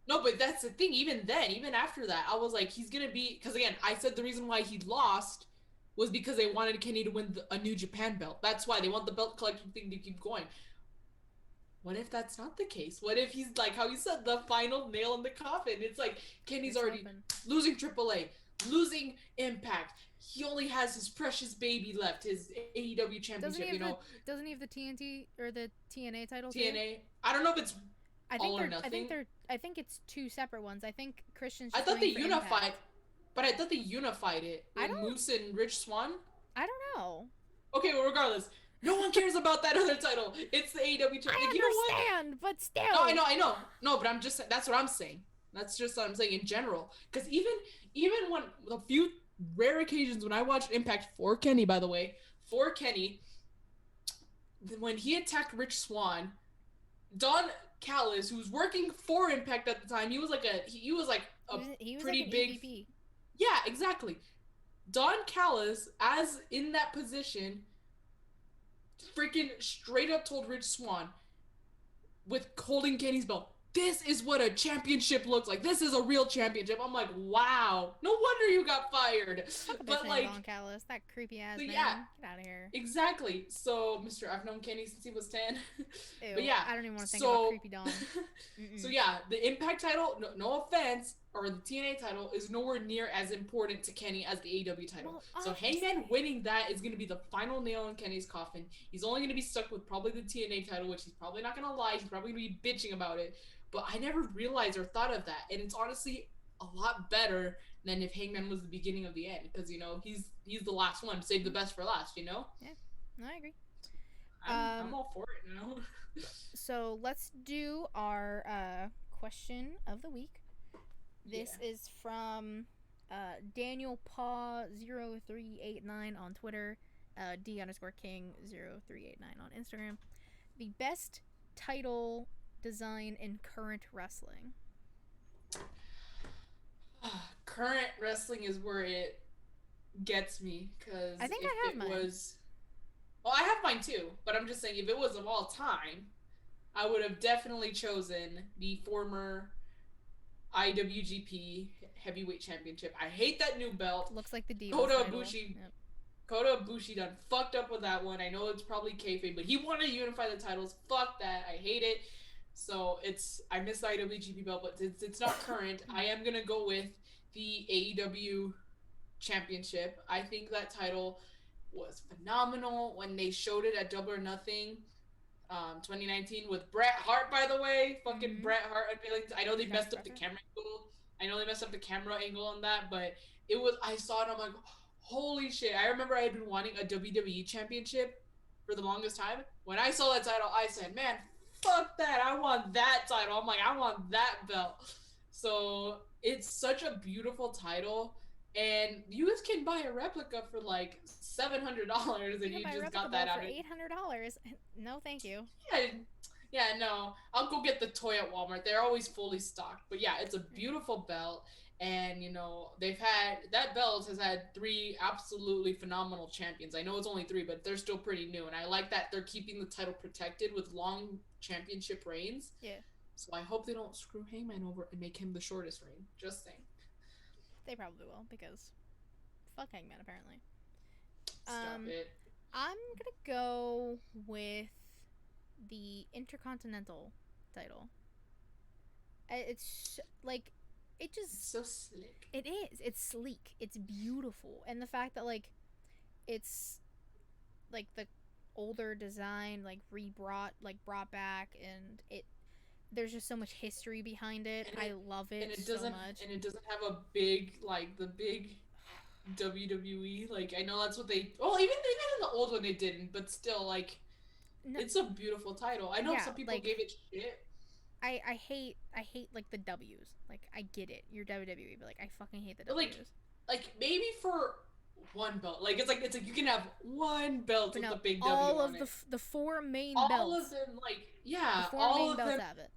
No, but that's the thing. Even after that, I was like, he's going to be... Because, again, I said the reason why he lost was because they wanted Kenny to win a New Japan belt. That's why. They want the belt collection thing to keep going. What if that's not the case? What if he's, like how you said, the final nail in the coffin? It's like, Kenny's already losing AAA, losing Impact. He only has his precious baby left, his AEW championship, Doesn't he have the TNT or the TNA title? TNA? I don't know if it's... I think it's 2 separate ones. I think Christian's. I thought they unified, but I thought they unified it. Moose and Rich Swann. I don't know. Okay, well, regardless, no one cares about that other title. It's the AEW title. I understand, but still. No, I know. No, but I'm just that's what I'm saying. That's just what I'm saying in general. Because even when a few rare occasions when I watched Impact for Kenny, by the way, when he attacked Rich Swann, Don Callis, who was working for Impact at the time, he was like a pretty big EVP. Yeah, exactly. Don Callis, as in that position, freaking straight up told Rich Swann, with holding Kenny's belt, this is what a championship looks like. This is a real championship. I'm like, wow. No wonder you got fired. But like, Don Callis, that creepy ass man. Yeah, get out of here. Exactly. So, Mr. I've known Kenny since he was 10. Ew, but yeah, I don't even want to think about creepy Don. So yeah, the Impact title, no offense, or the TNA title is nowhere near as important to Kenny as the AEW title. Well, so Hangman winning that is going to be the final nail in Kenny's coffin. He's only going to be stuck with probably the TNA title, which he's probably not going to lie. He's probably going to be bitching about it. But I never realized or thought of that. And it's honestly a lot better than if Hangman was the beginning of the end. Because, you know, he's the last one. Save the best for last, you know? Yeah, no, I agree. I'm all for it, you know? So let's do our question of the week. This is from Daniel Paw 0389 on Twitter, D_King0389 on Instagram. The best title design in current wrestling. Current wrestling is where it gets me, because I think I have mine. Well, I have mine too, but I'm just saying, if it was of all time, I would have definitely chosen the former IWGP Heavyweight Championship. I hate that new belt. Looks like the Divas Kota Ibushi. Yep. Kota Ibushi done fucked up with that one. I know it's probably kayfabe, but he wanted to unify the titles. Fuck that. I hate it. So I miss the IWGP belt, but it's not current. I am gonna go with the AEW Championship. I think that title was phenomenal when they showed it at Double or Nothing 2019 with Bret Hart, by the way. Fucking Bret Hart unveiling. I know they messed up the camera angle on that, but it was, I saw it, I'm like, holy shit. I remember I had been wanting a WWE Championship for the longest time. When I saw that title, I said, man, fuck that. I want that title. I'm like, I want that belt. So it's such a beautiful title. And you guys can buy a replica for like $700, and you just got that out for $800. No, thank you. Yeah, no. I'll go get the toy at Walmart. They're always fully stocked. But yeah, it's a beautiful belt. And, you know, that belt has had 3 absolutely phenomenal champions. I know it's only 3, but they're still pretty new. And I like that they're keeping the title protected with long championship reigns. Yeah. So I hope they don't screw Hangman over and make him the shortest reign. Just saying. They probably will, because fuck Hangman, apparently. Stop it. I'm gonna go with the Intercontinental title. It's like, it just... It's so slick. It is. It's sleek. It's beautiful. And the fact that, like, it's, like, the older design, like, brought back, and there's just so much history behind it. I love it so much. And it doesn't have a big, like, the big WWE. Like, I know that's what they... Well, even in the old one they didn't, but still, like, no, it's a beautiful title. I know some people gave it shit. I hate, like, the W's. Like, I get it. You're WWE, but, like, I fucking hate the W's. Like, maybe for one belt. Like, it's like you can have one belt with the big W all on of it. the 4 main belts. All of them, like, yeah. The 4 main belts have it.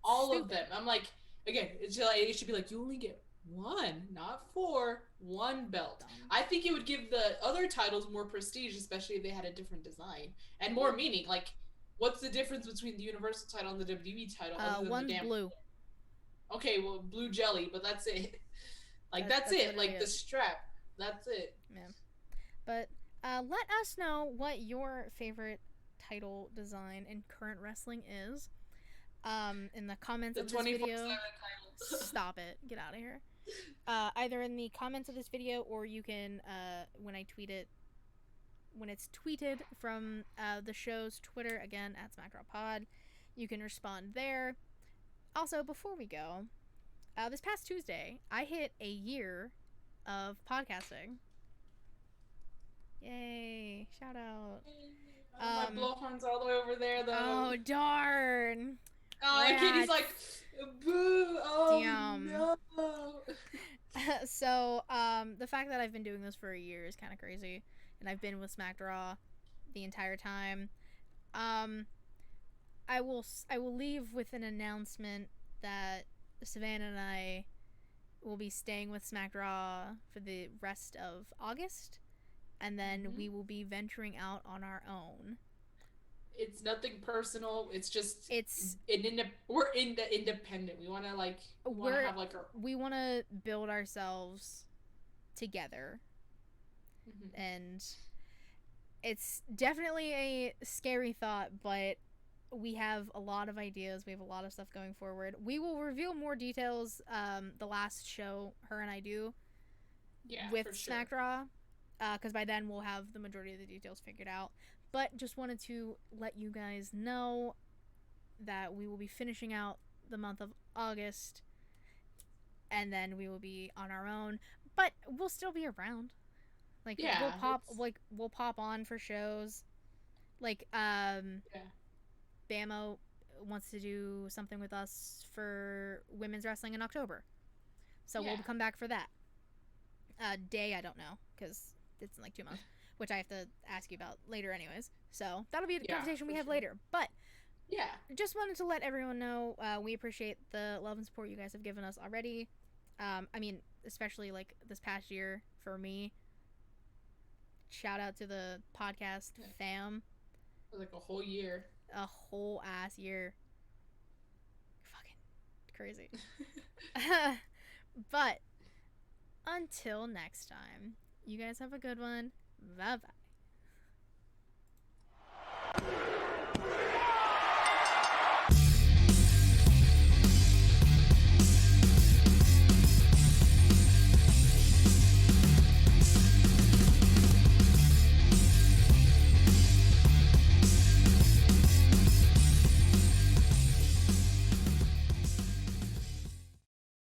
All of them. I'm like, again, it should be like, you only get 1, not 4, 1 belt. I think it would give the other titles more prestige, especially if they had a different design and more meaning. Like, what's the difference between the Universal title and the WWE title? One's blue. Okay, well, blue jelly, but that's it. Like, that's it. Like, the strap. That's it. Yeah. But let us know what your favorite title design in current wrestling is. In the comments of this video. Stop it. Get out of here. Either in the comments of this video, or you can, when it's tweeted from the show's Twitter, again, at SmackDrawPod, you can respond there. Also, before we go, this past Tuesday, I hit a year of podcasting. Yay. Shout out. My blowhorn's all the way over there, though. Oh, darn. Oh, and Katie's like, boo, oh, damn. No. So, the fact that I've been doing this for a year is kind of crazy. And I've been with SmackDraw the entire time. I will leave with an announcement that Savannah and I will be staying with SmackDraw for the rest of August. And then we will be venturing out on our own. It's nothing personal. It's just It's we're independent. We want to have like our. we want to build ourselves together, and it's definitely a scary thought, but we have a lot of ideas. We have a lot of stuff going forward. We will reveal more details the last show her and I do with Smack Draw, because by then we'll have the majority of the details figured out. But just wanted to let you guys know that we will be finishing out the month of August, and then we will be on our own, but we'll still be around. Like, we'll pop on for shows. Like, Bamo wants to do something with us for women's wrestling in October, so we'll come back for that. Day, I don't know, because it's in like 2 months, which I have to ask you about later anyways. So that'll be a conversation we have later. But just wanted to let everyone know we appreciate the love and support you guys have given us already. I mean, especially like this past year for me. Shout out to the podcast fam. Like a whole year. A whole ass year. Fucking crazy. But until next time, you guys have a good one. Bye bye.